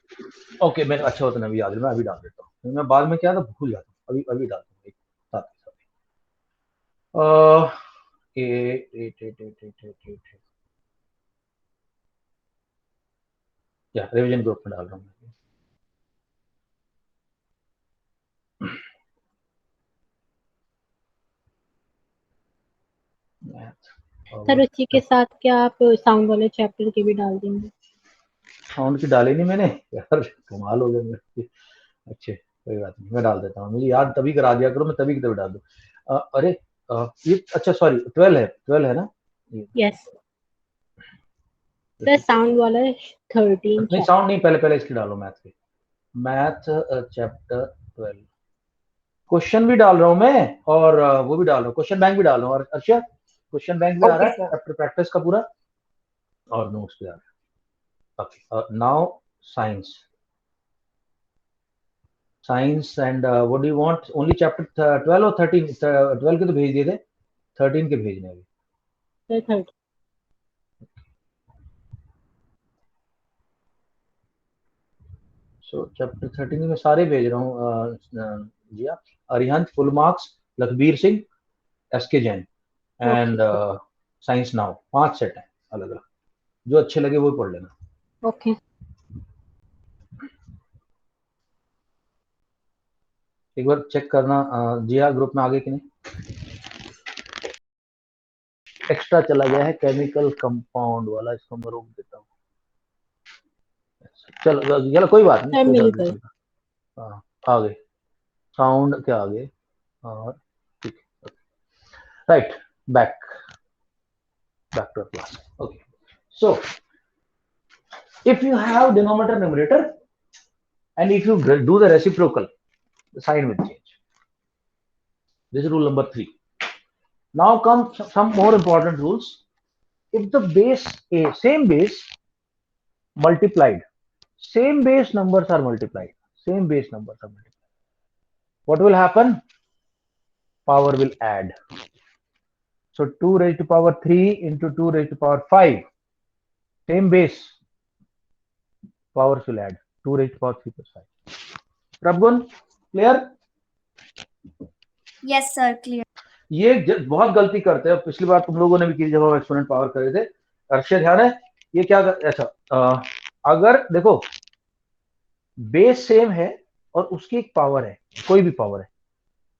S2: ओके, मैं अच्छा होता है अभी याद है, मैं अभी डाल देता हूँ. मैं बाद में क्या था भूल जाता हूँ, अभी डालता हूँ एक साथ या रिवीजन ग्रुप में डाल रहा हूँ.
S1: सर उसी के साथ क्या आप साउंड वाले चैप्टर के भी डाल देंगे?
S2: साउंड की डाले नहीं मैंने यार, कमाल हो गया मेरे. अच्छे, कोई बात नहीं, मैं डाल देता हूँ. मुझे याद तभी करा दिया करो, मैं तभी की तभी डाल दूँ. अरे ये अच्छा सॉरी 12 है ना?
S1: यस सर, साउंड वाला 13
S2: नहीं साउंड नहीं, पहले इसकी डालो मैथ चैप्टर 12. क्वेश्चन भी डाल रहा हूँ मैं और वो भी डाल रहा हूँ, क्वेश्चन बैंक भी डाल रहा हूँ. और अच्छा क्वेश्चन बैंक भी आ रहा है चैप्टर प्रैक्टिस का पूरा, और नोट्स भी आ रहा है. Okay, now science and what do you want? Only chapter 12 और 13? 12 के तो भेज दिए थे, 13 के भेजने अभी.
S1: सर 13.
S2: सो चैप्टर 13 में सारे भेज रहा हूँ. जी हाँ, Arihant full marks, Lakhbir Singh, SK Jain and science now. 5 set है अलग अलग, जो अच्छे लगे वो पढ़ लेना.
S1: ओके.
S2: एक बार चेक करना जी हाँ, ग्रुप में आगे कि नहीं. एक्स्ट्रा चला गया है केमिकल कंपाउंड वाला, इसको मैं रोक देता हूँ. चलो कोई बात नहीं,
S1: सर
S2: कोई
S1: मिल
S2: बात
S1: गए.
S2: नहीं. हाँ आ गए, साउंड क्या आ गए. और ठीक है, right, back to class. Okay, so if you have denominator numerator and if you do the reciprocal, the sign will change. This is rule number 3. Now come some more important rules. If the base a same base multiplied, same base numbers are multiplied, what will happen? Power will add. So 2 raised to power 3 into 2 raised to power 5, same base, powers will add. 2 raised to power 3 plus 5. Prabgun, clear?
S3: Yes sir, clear.
S2: ये बहुत गलती करते हैं, पिछली बार तुम लोगों ने भी की जब हम एक्सपोनेंट पावर कर रहे थे. अक्षय ध्यान है, ये क्या ऐसा अगर देखो बेस सेम है और उसकी एक पावर है, कोई भी पावर है,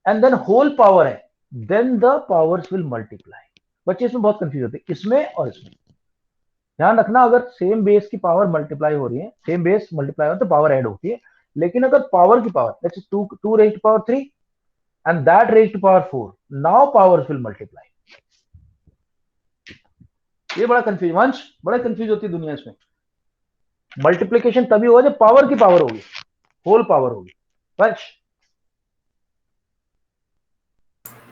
S2: एंड देन होल पावर है, then the powers will multiply. बच्चे इसमें बहुत कंफ्यूज होते हैं, इसमें और इसमें. ध्यान रखना, अगर सेम बेस की पावर मल्टीप्लाई हो रही है, सेम बेस मल्टीप्लाई हो तो पावर ऐड होती है. लेकिन अगर पावर की power let's 2 raised to power 3 and that raised to power 4, now powers will multiply. ये बड़ा कंफ्यूज, वंश बड़ा कंफ्यूज होती है दुनिया इसमें. मल्टीप्लिकेशन तभी होगा जब पावर की पावर होगी, होल पावर होगी. वंश,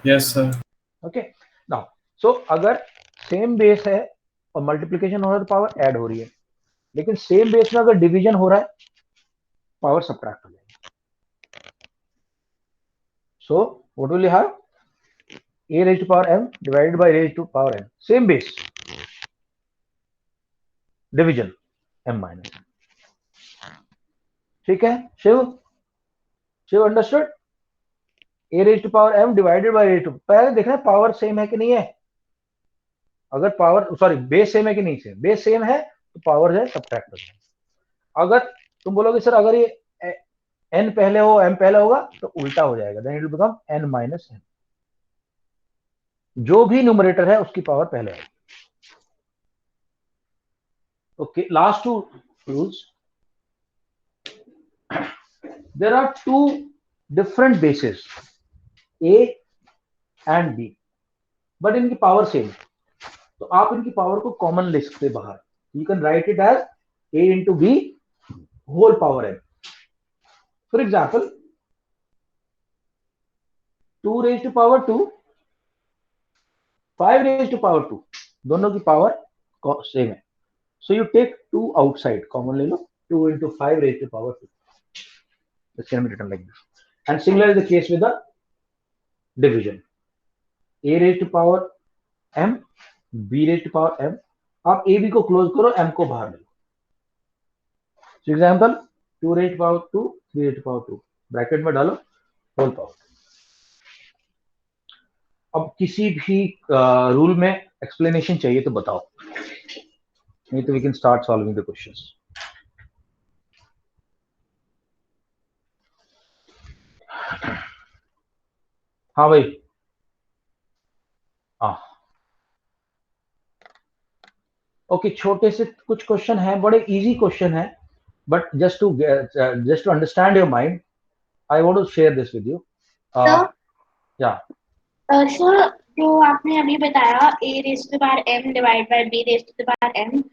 S7: yes sir.
S2: Okay. Now so अगर सेम बेस है और मल्टीप्लिकेशन हो रहा है तो पावर ऐड हो रही है, लेकिन सेम बेस में अगर डिवीजन हो रहा है पावर सबट्रैक्ट हो जाएगी. So what will you have? a raised to power m divided by raised to power n, same base, division m minus. ठीक है Shiv understood? a raised to power m divided by raised to, पहले देखना power same है कि नहीं है. अगर power sorry base same है कि नहीं है, बेस सेम है तो पावर है सबट्रैक्ट हो जाएगी. अगर तुम बोलोगे सर अगर ये n पहले हो m पहले होगा तो उल्टा हो जाएगा, then it will become n minus m. जो भी न्यूमरेटर है उसकी पावर पहले आएगी. Okay, last 2 rules. there are two different bases, A and B, but इनकी पावर सेम, तो आप इनकी पावर को कॉमन ले सकते हैं बाहर. You can write it as A into B whole power n. For example, 2 raised to power 2, 5 raised to power 2, दोनों की पावर सेम है. So you take 2 outside, common ले लो, 2 into 5 raised to power 2. This can be written like this. And similar is the case with the division. A raised to power m, B raised to power m. आप a b को close करो, m को बाहर ले लो. So example, 2 raised to power 2, 3 raised to power 2, bracket में डालो whole power. अब किसी भी रूल में एक्सप्लेनेशन चाहिए तो बताओ, नहीं तो we can start solving the questions. हाँ भाई, हाँ ओके. छोटे से कुछ क्वेश्चन हैं, बड़े इजी क्वेश्चन हैं, but just to understand your mind, I want to share this with you. या
S3: सर, जो आपने अभी बताया a raised to the power m divide by b raised to the power m,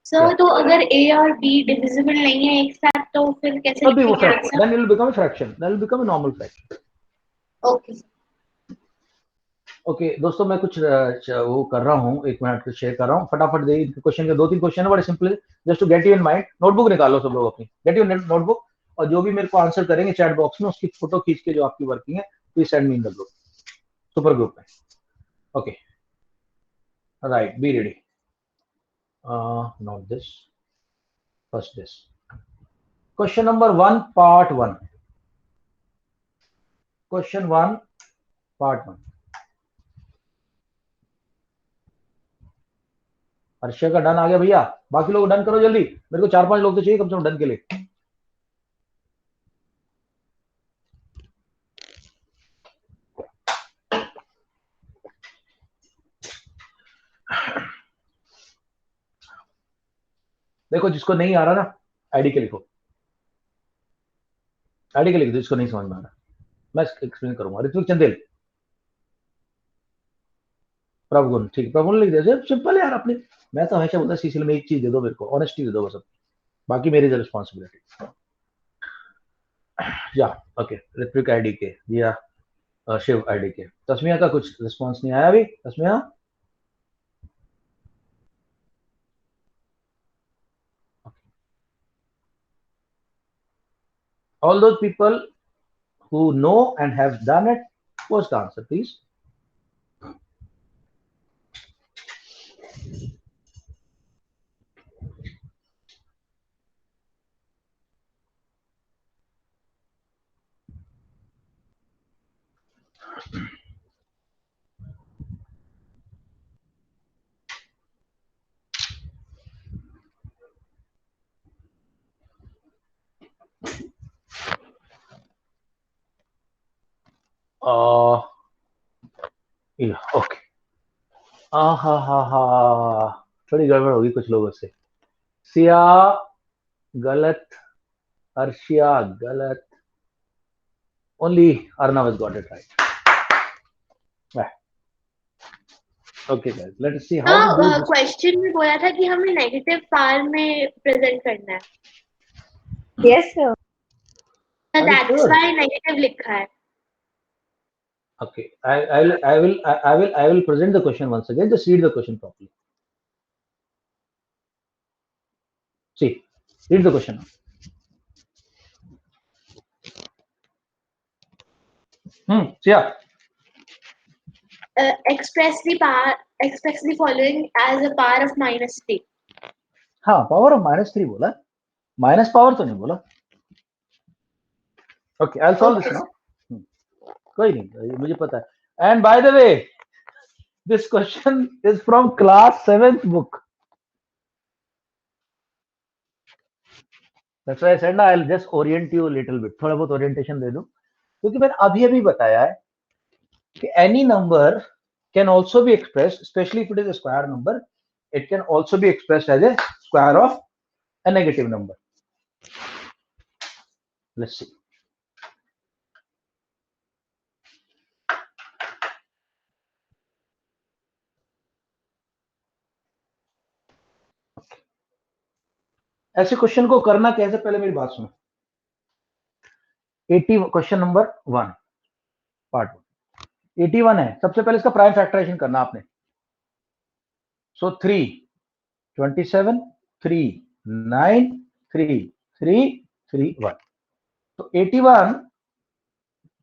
S3: sir तो अगर a और b divisible नहीं है एक साथ, तो फिर कैसे
S2: तभी वो
S3: लिखेंगे
S2: fraction,
S3: answer?
S2: Then it will become a fraction, then will become a normal fraction.
S3: Okay
S2: okay दोस्तों, मैं कुछ वो कर रहा हूँ, 1 मिनट को शेयर कर रहा हूँ फटाफट. दे क्वेश्चन के 2-3 क्वेश्चन है, बड़े simple, just to get you in mind. Notebook निकालो सब लोग अपनी, गेट यू नोटबुक, और जो भी मेरे को आंसर करेंगे चैट बॉक्स में, उसकी फोटो खींच के जो आपकी वर्किंग है, please send me in the group, super group में. Okay right, be ready. Not this, first this. Question number 1 part 1. Question 1 part 1. Harshay का डन आ गया भैया, बाकी लोग डन करो जल्दी, मेरे को 4-5 लोग तो चाहिए कम से कम डन के लिए. देखो जिसको नहीं आ रहा ना, आईडी के लिखो, आईडी के लिख दो जिसको नहीं समझ में आ रहा. मैं एक्सप्लेन करूंगा. ऋत्विक चंदेल, प्रभुगुण, ठीक, प्रभुगुण लिख दे, सिंपल है यार. अपने, मैं तो हमेशा बोलता सीसीएल में एक चीज दे दो मेरे को, ऑनेस्टी दे दो बस, बाकी मेरी रिस्पॉन्सिबिलिटी. या ओके, ऋत्विक आईडी के दिया, शिव आईडी के. तस्मिया का कुछ रिस्पॉन्स नहीं आया अभी. Tasmiya, all those people who know and have done it, post the answer please. Okay. हा, थोड़ी गड़बड़ होगी कुछ लोगों से. सिया गलत, अर्शिया गलत, only Arnav has got it right. Okay guys, let us see how to do this.
S3: Question में बोला था कि हमें नेगेटिव पावर में प्रेजेंट करना है,
S5: yes sir.
S3: That's why negative लिखा है.
S2: Okay, I will present the question once again. Just read the question properly. See, read the question. Yeah.
S3: Express the following as a power of -3.
S2: हाँ, power of -3 बोला, minus power तो नहीं बोला. Okay, I'll solve this now. कोई नहीं, मुझे पता है. And by the way, this question is from class 7th book. That's why I said, I'll just orient you a little bit. थोड़ा बहुत orientation दे दूं, क्योंकि मैंने अभी बताया है कि any number can also be expressed, especially if it is a square number, it can also be expressed as a square of a negative number. Let's see. ऐसे क्वेश्चन को करना कैसे, पहले मेरी बात सुनो। 80 क्वेश्चन नंबर 1 पार्ट 81 है। सबसे पहले इसका प्राइम फैक्टराइजेशन करना आपने। सो 3 27 3 9 3 3 3 1, तो 81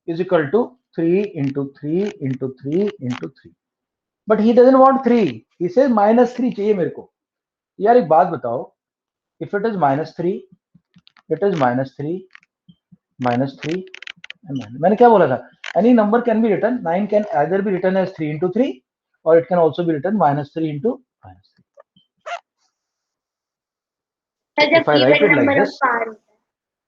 S2: is equal to 3 into 3 into 3 into 3, but he doesn't want 3, he says -3 चाहिए मेरे को। यार एक बात बताओ, if it is -3, it is -3 -3 and मैंने क्या बोला था, any number can be written, 9 can either be written as 3 into 3 or it can also be written -3 into -3. If I write it like this,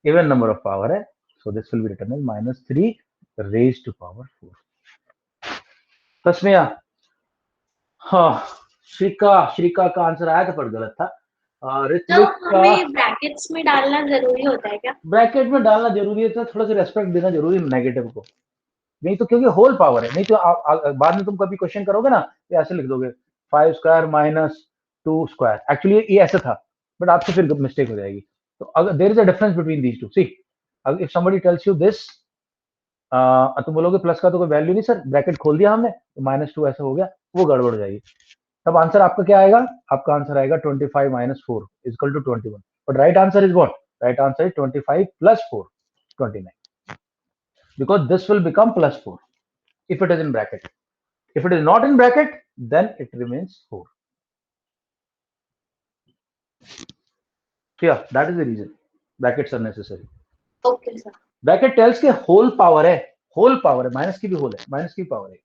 S2: even number of power है, so this will be written as -3 raised to power 4. Tasmiya, हाँ, श्रीका का answer आया था पर गलत था। ऋत्विक का
S3: हमें ब्रैकेट्स में डालना जरूरी होता है क्या?
S2: ब्रैकेट में डालना जरूरी है, तो थोड़ा सा रेस्पेक्ट देना जरूरी है नेगेटिव को, नहीं तो क्योंकि होल पावर है, नहीं तो बाद में तुम कभी क्वेश्चन करोगे ना तो ऐसे लिख दोगे 5 स्क्वायर माइनस 2 स्क्वायर, एक्चुअली ये ऐसा था, बट आपसे फिर मिस्टेक हो जाएगी। तो अगर there is a difference between these two, see if somebody tells you this, तुम बोलोगे प्लस का तो कोई वैल्यू नहीं सर, ब्रैकेट खोल दिया हमने तो -2 ऐसा हो गया, वो गड़बड़ हो जाएगी। तब आंसर आपका क्या आएगा, आपका आंसर आएगा 25 minus 4 is equal to 21, but right answer is what? Right answer is 25 plus 4, 29, because this will become plus 4 if it is in bracket. If it is not in bracket, then it remains 4. So yeah, that is the reason brackets are necessary.
S3: Okay, sir.
S2: Bracket tells के whole power है, minus की भी whole है, minus की power है।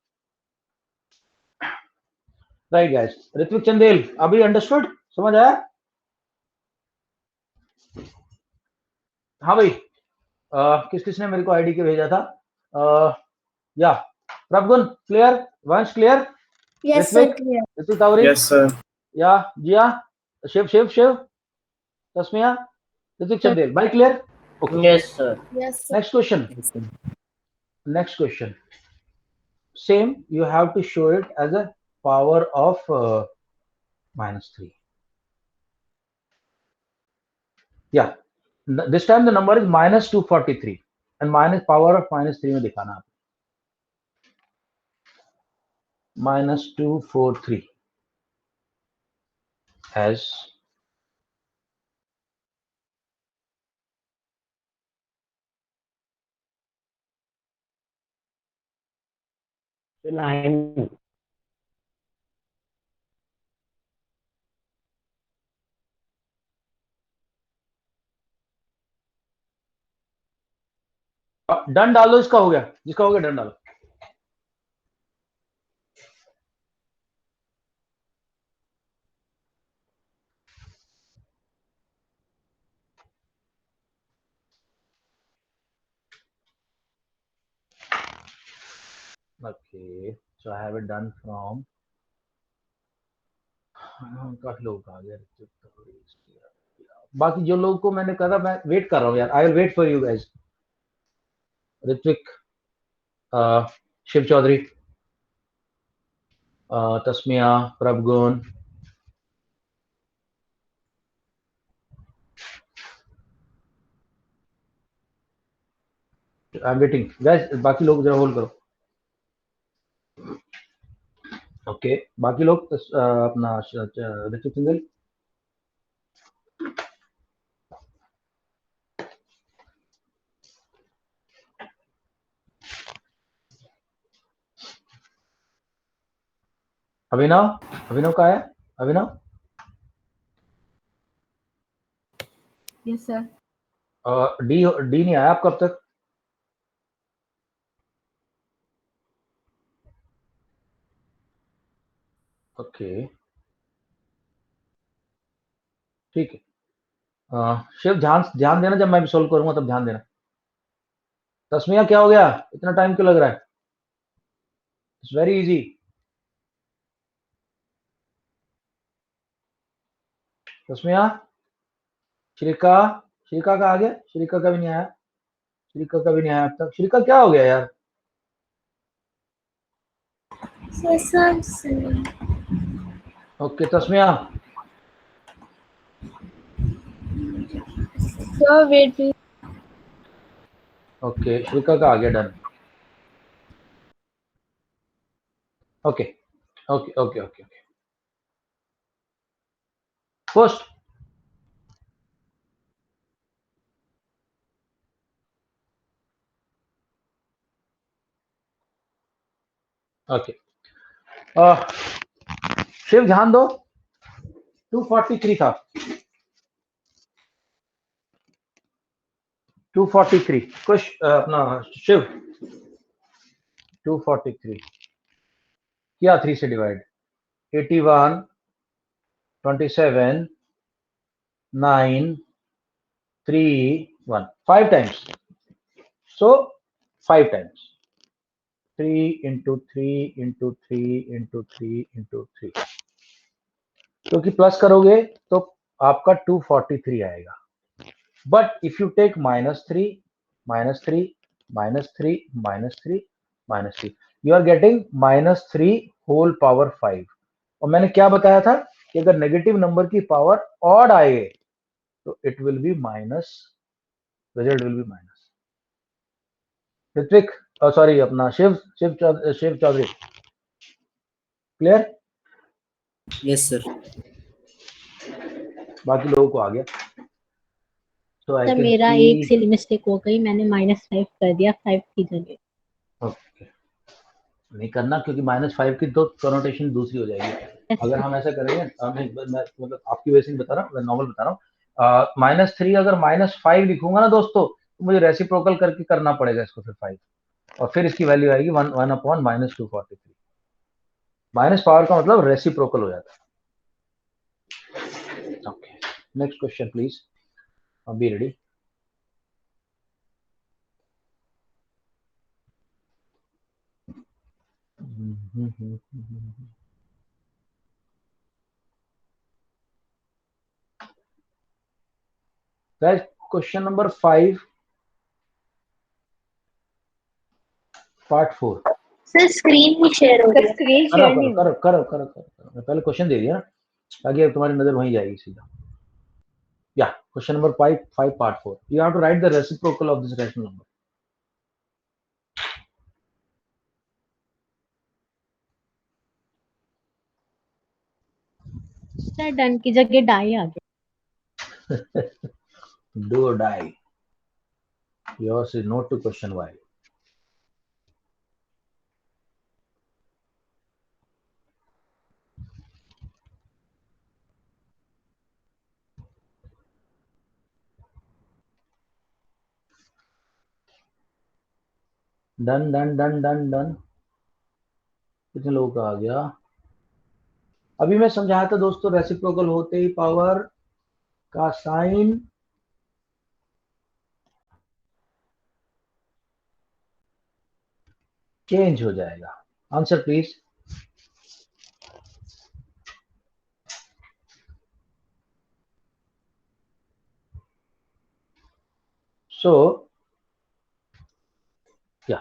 S2: Right guys, Ritwik Chandel अभी understood, समझ आया? हाँ भाई, किस किसने मेरे को आईडी के भेजा था? या Prabhgun clear, Vansh clear,
S3: Yes, sir.
S2: Ritvik,
S3: Clear.
S2: Ritvik Tavari,
S7: Yes, sir.
S2: या जिया, शिव, तस्मिया, ऋत्विक चंदेल, भाई clear? Okay.
S6: Yes, sir.
S3: Yes, sir.
S2: Next question. Same, you have to show it as a power of -3. Yeah, this time the number is -243 and minus power of -3 में दिखाना आप, -243 as
S6: Nine.
S2: Done डालो, इसका हो गया, जिसका हो गया डन डालो। Okay, so I have it done from काफी लोग आ गए, बाकी जो लोगों को मैंने कहा मैं वेट कर रहा हूँ यार, I will wait for you guys. Ritvik, Shiv Chaudhary, Tasmiya, Prabhgun, I am waiting guys, बाकी लोग जरा होल्ड करो। ओके, बाकी लोग अपना ऋत्विक सिंगल, अभिनव का है, अभिनव
S5: यस सर।
S2: डी नहीं आया आपका अब तक? ओके, ठीक है। शिव ध्यान देना, जब मैं भी सोल्व करूंगा तब ध्यान देना। तस्मिया क्या हो गया, इतना टाइम क्यों लग रहा है? It's very easy. Tasmiya, Shrika का आ गया, श्रीका का भी नहीं आया। श्रीका का भी नहीं आया अब तक। श्रीका क्या हो गया यार? Okay Tasmiya.
S8: Sir wait please.
S2: Okay Shrika का आ गया, done. Okay okay okay okay okay. First okay, Shiv ध्यान दो, 243 था, 243 कुछ अपना शिव 243 किया 3 से divide, 81 27 9 3 1 5 times, so 5 times 3 into 3 into 3 into 3 into 3, क्योंकि प्लस करोगे तो आपका 243 आएगा। But if you take -3 -3 -3 -3 -3, you are getting -3 whole power 5। और मैंने क्या बताया था कि अगर नेगेटिव नंबर की पावर ऑड आए तो it will be minus, result will be minus. Ritwik sorry अपना Shiv Chaudhary, clear?
S9: Yes sir.
S2: बाकी लोगों को आ गया। तो आई
S1: सर
S2: कैन
S1: मेरा
S2: सी,
S1: एक सिली मिस्टेक हो गई, मैंने -5 कर दिया 5 की जगह।
S2: ओके नहीं करना, क्योंकि -5 की तो कनोटेशन दूसरी हो जाएगी। अगर हम ऐसा करेंगे, नहीं मैं मतलब आपकी वजह से नहीं बता रहा, मैं नॉर्मल बता रहा हूँ। -3 अगर -5 लिखूंगा ना दोस्तों, तो मुझे रेसिप्रोकल करके करना पड़ेगा इसको फिर 5, और फिर इसकी वैल्यू आएगी 1 अपॉन -243। माइनस पावर का मतलब रेसिप्रोकल हो जाता है। Okay next question please, be ready. Guys, question number 5 part 4।
S8: Sir screen he share हो रही है।
S5: स्क्रीन
S2: करो
S5: शेयर
S2: करो
S5: नहीं
S2: करो करो करो करो, मैं पहले क्वेश्चन दे दिया ना, ताकि तुम्हारी नजर वहीं जाएगी सीधा। या question number 5 part 4, you have to write the reciprocal of this rational number।
S1: Sir done की जगह डाई आ गया।
S2: Do or die, yours is not to question why। Done done done done done, कितने लोगों का आ गया? अभी मैं समझाया था दोस्तों, रेसिप्रोकल होते ही पावर का साइन चेंज हो जाएगा। Answer please. सो क्या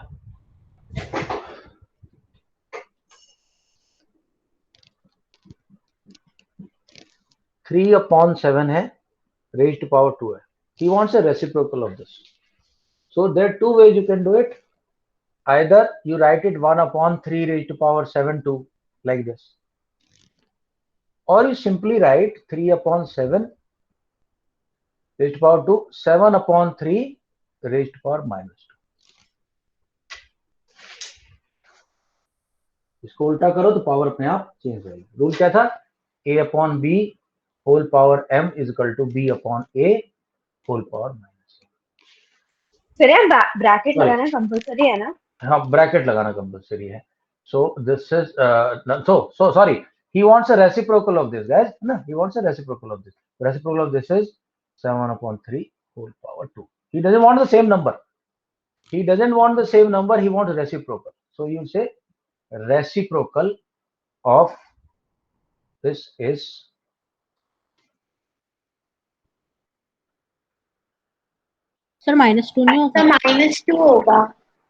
S2: 3/7 है, raised to power 2 है। He wants a reciprocal of this. So there are two ways you can do it. Either you write it 1/3 raised to power 7 2 like this, or you simply write 3/7 raised to power 2, 7/3 raised to power -2। इसको उल्टा करो तो power अपने आप change हो जाएगी। Rule क्या था? a/b whole power m is equal to b/a whole power -a।
S5: Sir यार ब्रैकेट लगाना कंपलसरी है ना?
S2: हाँ ब्रैकेट लगाना कंपलसरी है। So this is so sorry, he wants a reciprocal of this guys, ना, he wants a reciprocal of this। Reciprocal of this is 7/3 whole power 2। He doesn't want the same number, he doesn't want the same number, he wants reciprocal। So you say reciprocal of this is
S1: sir -2 नहीं होगा?
S8: -2 होगा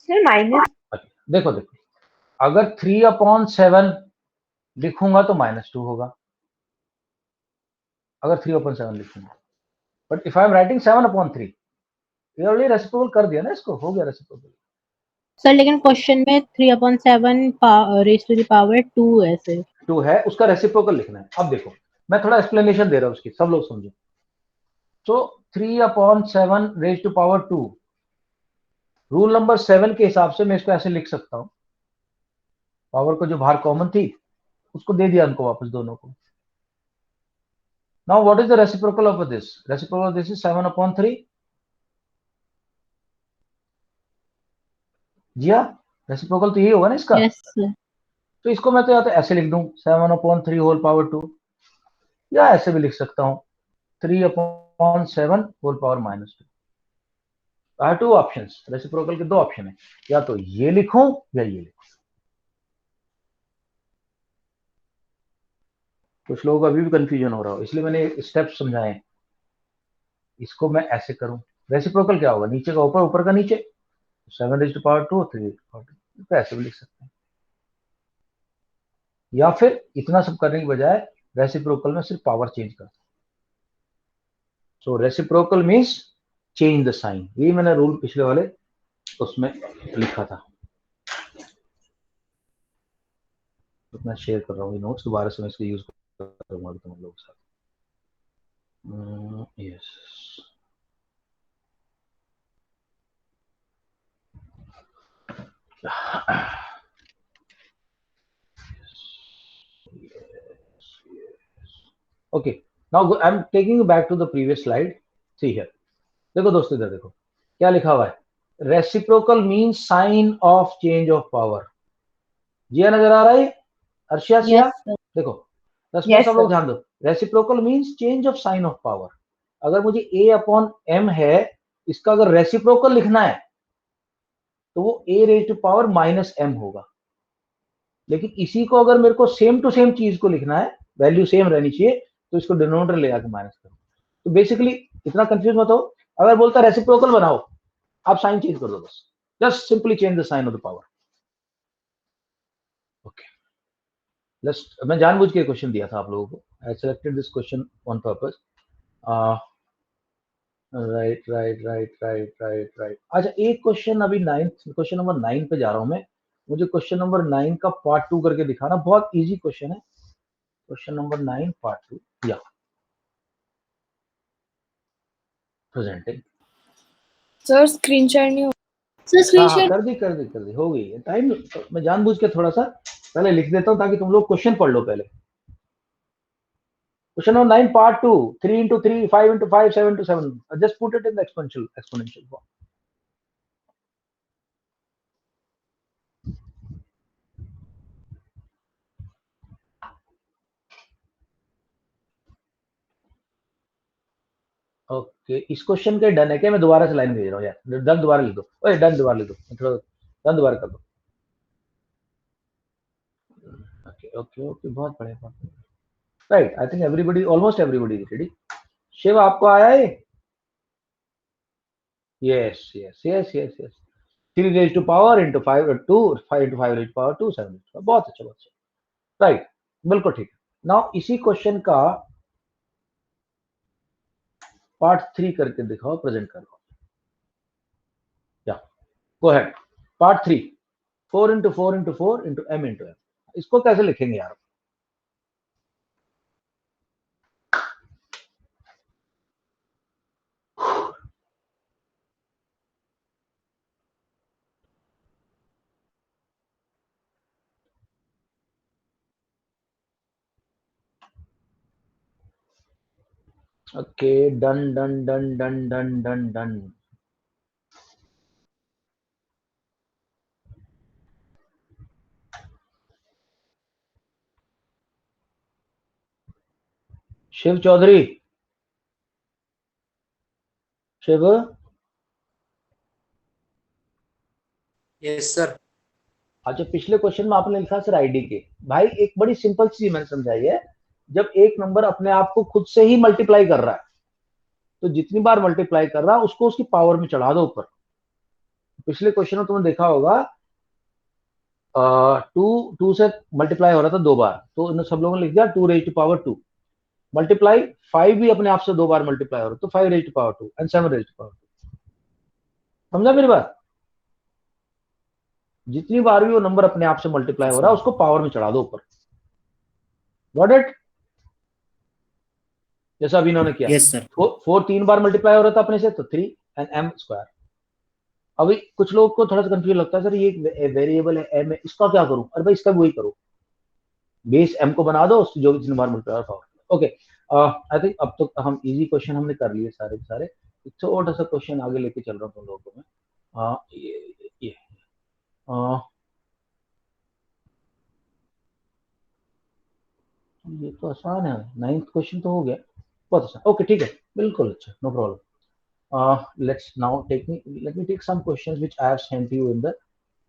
S8: sir. Minus
S2: देखो देखो, अगर 3/7 लिखूंगा तो -2 होगा, अगर 3/7 लिखूंगा। But if I am writing 7/3, ये ऑलरेडी रेसिप्रोकल कर दिया ना, इसको हो गया रेसिप्रोकल।
S1: सर लेकिन क्वेश्चन में 3/7 रेज़ टू द पावर 2 है सर।
S2: 2 है, उसका रेसिप्रोकल लिखना है। अब देखो, मैं थोड़ा एक्सप्लेनेशन दे रहा हूँ उसकी, सब लोग समझो। तो 3/7 raise to power 2, rule number 7 के हिसाब से मैं इसको ऐसे लिख सकता हूँ, पावर को जो बाहर कॉमन थी उसको दे दिया उनको वापस दोनों को। Now what is the reciprocal of this? Reciprocal of this is 7/3। जी हाँ, रेसिप्रोकल तो यही होगा ना इसका।
S1: Yes sir.
S2: तो इसको मैं तो या तो ऐसे लिख दूं 7/3 होल पावर 2, या ऐसे भी लिख सकता हूं 3/7 whole power -2। I have 2 options, reciprocal के 2 ऑप्शन है, या तो ये लिखूं या ये लिखूं। कुछ लोगों को अभी भी कंफ्यूजन हो रहा हो, इसलिए मैंने स्टेप समझाए। इसको मैं ऐसे करूं, रेसिप्रोकल क्या होगा, नीचे का ऊपर, ऊपर का नीचे, 7/2 3/2, तो ऐसे भी लिख सकते हैं। या फिर इतना सब करने की बजाय रेसिप्रोकल में सिर्फ पावर चेंज कर। So reciprocal means change the sign, यही मैंने रूल पिछले वाले उसमें लिखा था। तो मैं शेयर कर रहा हूँ नोट्स, दोबारा से मैं इसको यूज करूंगा तुम लोगों के साथ। Yes, okay, now I am taking you back to the previous slide. See here, देखो दोस्तों, इधर देखो क्या लिखा हुआ है, reciprocal means sign of change of power. ये नजर आ रहा है अर्शिया सिया?
S1: Yes sir.
S2: देखो 10 में सब लोग ध्यान दो, reciprocal means change of sine of power. अगर मुझे A/m है, इसका अगर रेसिप्रोकल लिखना है तो वो A⁻² -m होगा। लेकिन इसी को अगर मेरे को सेम टू सेम चीज को लिखना है, वैल्यू सेम रहनी चाहिए, तो इसको डिनोमिनेटर ले आके माइनस करो। तो बेसिकली इतना कंफ्यूज मत हो, अगर बोलता रेसिप्रोकल बनाओ, आप साइन चेंज कर दो बस, just simply change the sign of the power. Okay, मैं जानबूझ के क्वेश्चन दिया था आप लोगों को, I selected this question on purpose. Right right right right right right. अच्छा, एक क्वेश्चन अभी 9th, क्वेश्चन नंबर 9 पे जा रहा हूं मैं। मुझे क्वेश्चन नंबर 9 का पार्ट 2 करके दिखाना, बहुत इजी क्वेश्चन है। क्वेश्चन नंबर 9 पार्ट 2, या प्रेजेंटिंग।
S8: सर स्क्रीन शेयर नहीं हो। सर
S2: हाँ
S8: स्क्रीन
S2: हाँ,
S8: शेयर
S2: कर दी हो गई है। टाइम मैं जानबूझ के थोड़ा सा पहले लिख देता हूँ ताकि तुम लोग क्वेश्चन पढ़ लो पहले। Question number 9 part 2, 3 into 3, 5 into 5, 7 into 7, just put it in the exponential form। Okay, इस क्वेश्चन के डन है क्या? मैं दोबारा से लाइन भेज रहा हूँ यार, डन दोबारा लिख दो, ओए डन दोबारा लिख दो, थोड़ा डन दोबारा कर दो। ओके ओके ओके, बहुत बढ़िया। Right, I think everybody, almost everybody is ready. Shiv आपको आया है? Yes yes yes yes yes. 3 raised to power into 5 2, 5 into 5 raised to power 2, 7 raised to power, बहुत अच्छा बहुत अच्छा, राइट, बिल्कुल ठीक है। नाउ इसी क्वेश्चन का पार्ट 3 करके दिखाओ, प्रेजेंट करो। या go ahead, part 3, 4 into 4 into 4 into m into m। इसको कैसे लिखेंगे यार? Okay, done done done done done done done. Shiv Chaudhary, Shiv,
S9: yes sir.
S2: अच्छा, पिछले क्वेश्चन में आपने लिखा सर आईडी के, भाई एक बड़ी सिंपल चीज मैंने समझाई है, जब एक नंबर अपने आप को खुद से ही मल्टीप्लाई कर रहा है तो जितनी बार मल्टीप्लाई कर रहा उसको उसकी पावर में चढ़ा दो ऊपर। पिछले क्वेश्चन में तुमने देखा होगा 2 से मल्टीप्लाई हो रहा था 2 बार, तो इन सब लोगों ने लिख दिया 2 raised to power 2। मल्टीप्लाई 5 भी अपने आप से 2 बार मल्टीप्लाई हो रहा तो 5 raised to power 2 and 7 raised to power 2। समझा मेरी बात? जितनी बार भी वो नंबर अपने आप से मल्टीप्लाई हो रहा है उसको पावर में चढ़ा दो ऊपर। Got it? जैसा अभी इन्होंने किया।
S9: Yes sir.
S2: 4 3 बार मल्टीप्लाई हो रहा था अपने से तो 3 एंड m स्क्वायर। अभी कुछ लोगों को थोड़ा सा कंफ्यूजन लगता है, सर ये वेरिएबल है m है, इसका क्या करूं? अरे भाई इसका भी वही करो, बेस m को बना दो, उससे जो भी 3 बार मल्टीप्लाई हो पावर। ओके, आई थिंक अब तो हम इजी क्वेश्चन हमने कर लिए सारे के सारे। एक छोटा सा क्वेश्चन आगे लेके चल रहा हूँ तुम लोगों को मैं। ये तो आसान है, 9th क्वेश्चन तो हो गया, बहुत अच्छा। ओके ठीक है, बिल्कुल अच्छा, no problem. let me take some questions which I have sent you in the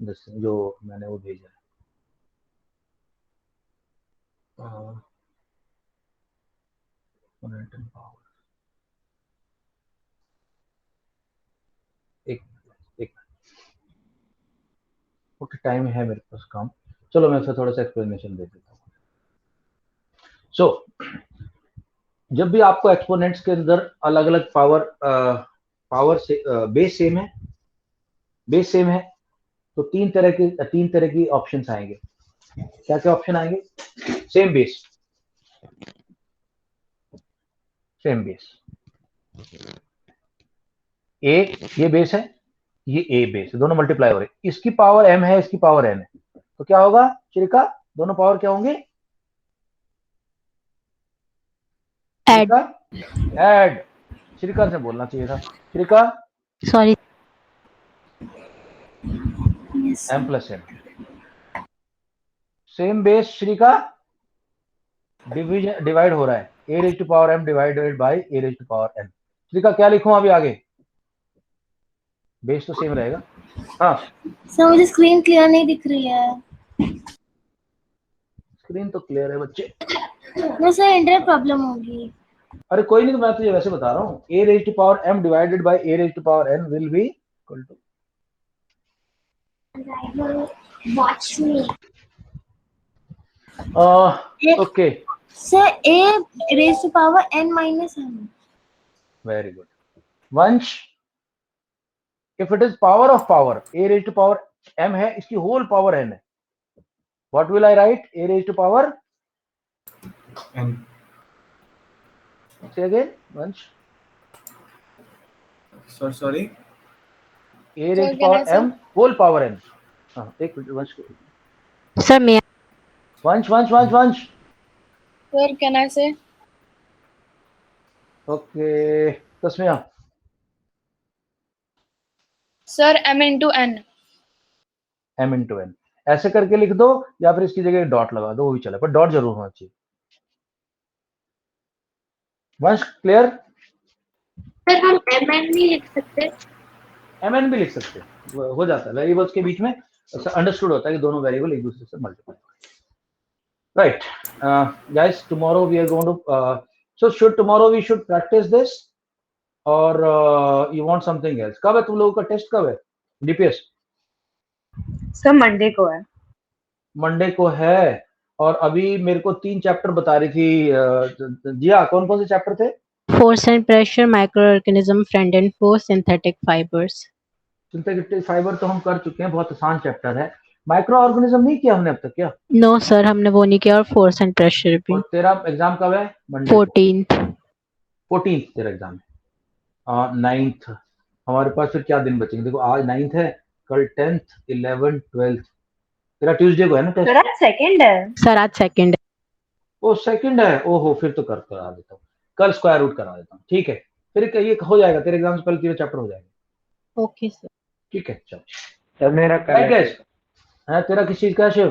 S2: this जो मैंने वो भेजा है। एक ओके, टाइम है मेरे पास काम, चलो मैं फिर थोड़ा सा एक्सप्लेनेशन दे देता हूँ। सो जब भी आपको एक्सपोनेंट्स के अंदर अलग अलग पावर से बेस सेम है तो तीन तरह की ऑप्शंस आएंगे। क्या क्या ऑप्शन आएंगे? सेम बेस ये बेस है, ये ए बेस है, दोनों मल्टीप्लाई हो रहे, इसकी पावर m है, इसकी पावर n है, तो क्या होगा श्रीका? दोनों पावर क्या होंगे? ऐड। श्रीका से बोलना चाहिए था। Shrika
S1: sorry.
S2: m plus n same base Shrika divide हो रहा है, a raised to power m divided by a raised to power n। Shrika क्या लिखूं अभी आगे? बेस तो सेम रहेगा। हाँ
S3: सर मुझे स्क्रीन क्लियर नहीं दिख रही है।
S2: स्क्रीन तो क्लियर है बच्चे।
S3: नो सर, इंटरनेट प्रॉब्लम होगी।
S2: अरे कोई नहीं, तो मैं तुझे वैसे बता रहा हूँ, a raised to power m divided by a raised to power n will be equal to
S3: watch me.
S2: Okay
S3: sir a raised to power n minus m।
S2: Very good Vansh. If it is power of power, a raised to power m है, इसकी whole power n है, what will I write? a raised to power
S7: n।
S2: say again वंश।
S7: Sorry।
S2: a raised to power m whole power n। हाँ एक minute वंश,
S1: sir मैं
S2: वंश
S8: Sir, can I say?
S2: Okay Tasmiya.
S8: Sir, m into n।
S2: m into n ऐसे करके लिख दो, या फिर इसकी जगह डॉट लगा दो, वो भी चले, पर डॉट जरूर होना चाहिए। वंश क्लियर?
S3: सर हम mn नहीं लिख सकते?
S2: mn भी लिख सकते हैं, हो जाता है, वेरिएबल्स के बीच में अंडरस्टूड होता है कि दोनों वेरिएबल एक दूसरे से multiply. Right guys, tomorrow we are going to so tomorrow we should practice this or you want something else? कब है तुम लोगों का टेस्ट? कब है डीपीएस?
S5: सर मंडे को है।
S2: मंडे को है। और अभी मेरे को 3 चैप्टर बता रही थी जिया, कौन कौन से चैप्टर थे?
S1: Force and pressure, micro organism, friend and force, synthetic fibres.
S2: Synthetic fibre तो हम कर चुके हैं, बहुत आसान चैप्टर है। माइक्रो ऑर्गेनिज्म नहीं किया हमने अब तक क्या?
S1: नो सर, हमने वो नहीं किया, और फोर्स एंड प्रेशर भी।
S2: और तेरा एग्जाम कब है? मंडे 14th तेरा एग्जाम है। 9th हमारे पास फिर क्या दिन बचेंगे? देखो आज 9th है, कल 10th 11th 12th, तेरा ट्यूसडे को है ना टेस्ट?
S5: सर आज सेकंड है।
S1: सर आज सेकंड है।
S2: ओ सेकंड है, ओहो फिर तो करा देता हूँ, कल स्क्वायर रूट करा देता हूँ। ठीक है, फिर ये हो जाएगा, तेरे एग्जाम से पहले 3 चैप्टर हो जाएंगे।
S1: Okay sir.
S2: ठीक है चलो।
S6: सर मेरा कल
S2: है तेरा किस चीज का शिव?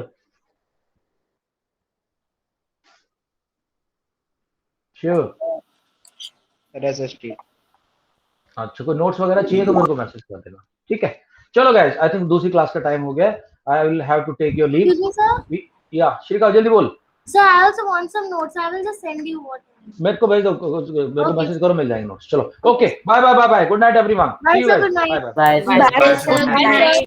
S2: अच्छा, कोई नोट्स वगैरह चाहिए तो मेरे को मैसेज कर देना। ठीक है चलो गाइस, आई थिंक दूसरी क्लास का टाइम हो गया, I will have to take your leave. या श्रीका जल्दी बोल।
S3: Sir, I also want some notes. I will just send you what.
S2: मेरे को भेज दो, मेरे को
S3: Okay.
S2: मैसेज करो, मिल जाएंगे नोट्स। चलो, okay, bye bye bye bye, good night everyone,
S3: Bye,
S2: see you
S3: sir.
S2: Guys,
S3: Good night.
S2: Bye bye.
S4: Bye.
S3: Bye, sir.
S8: Bye, sir.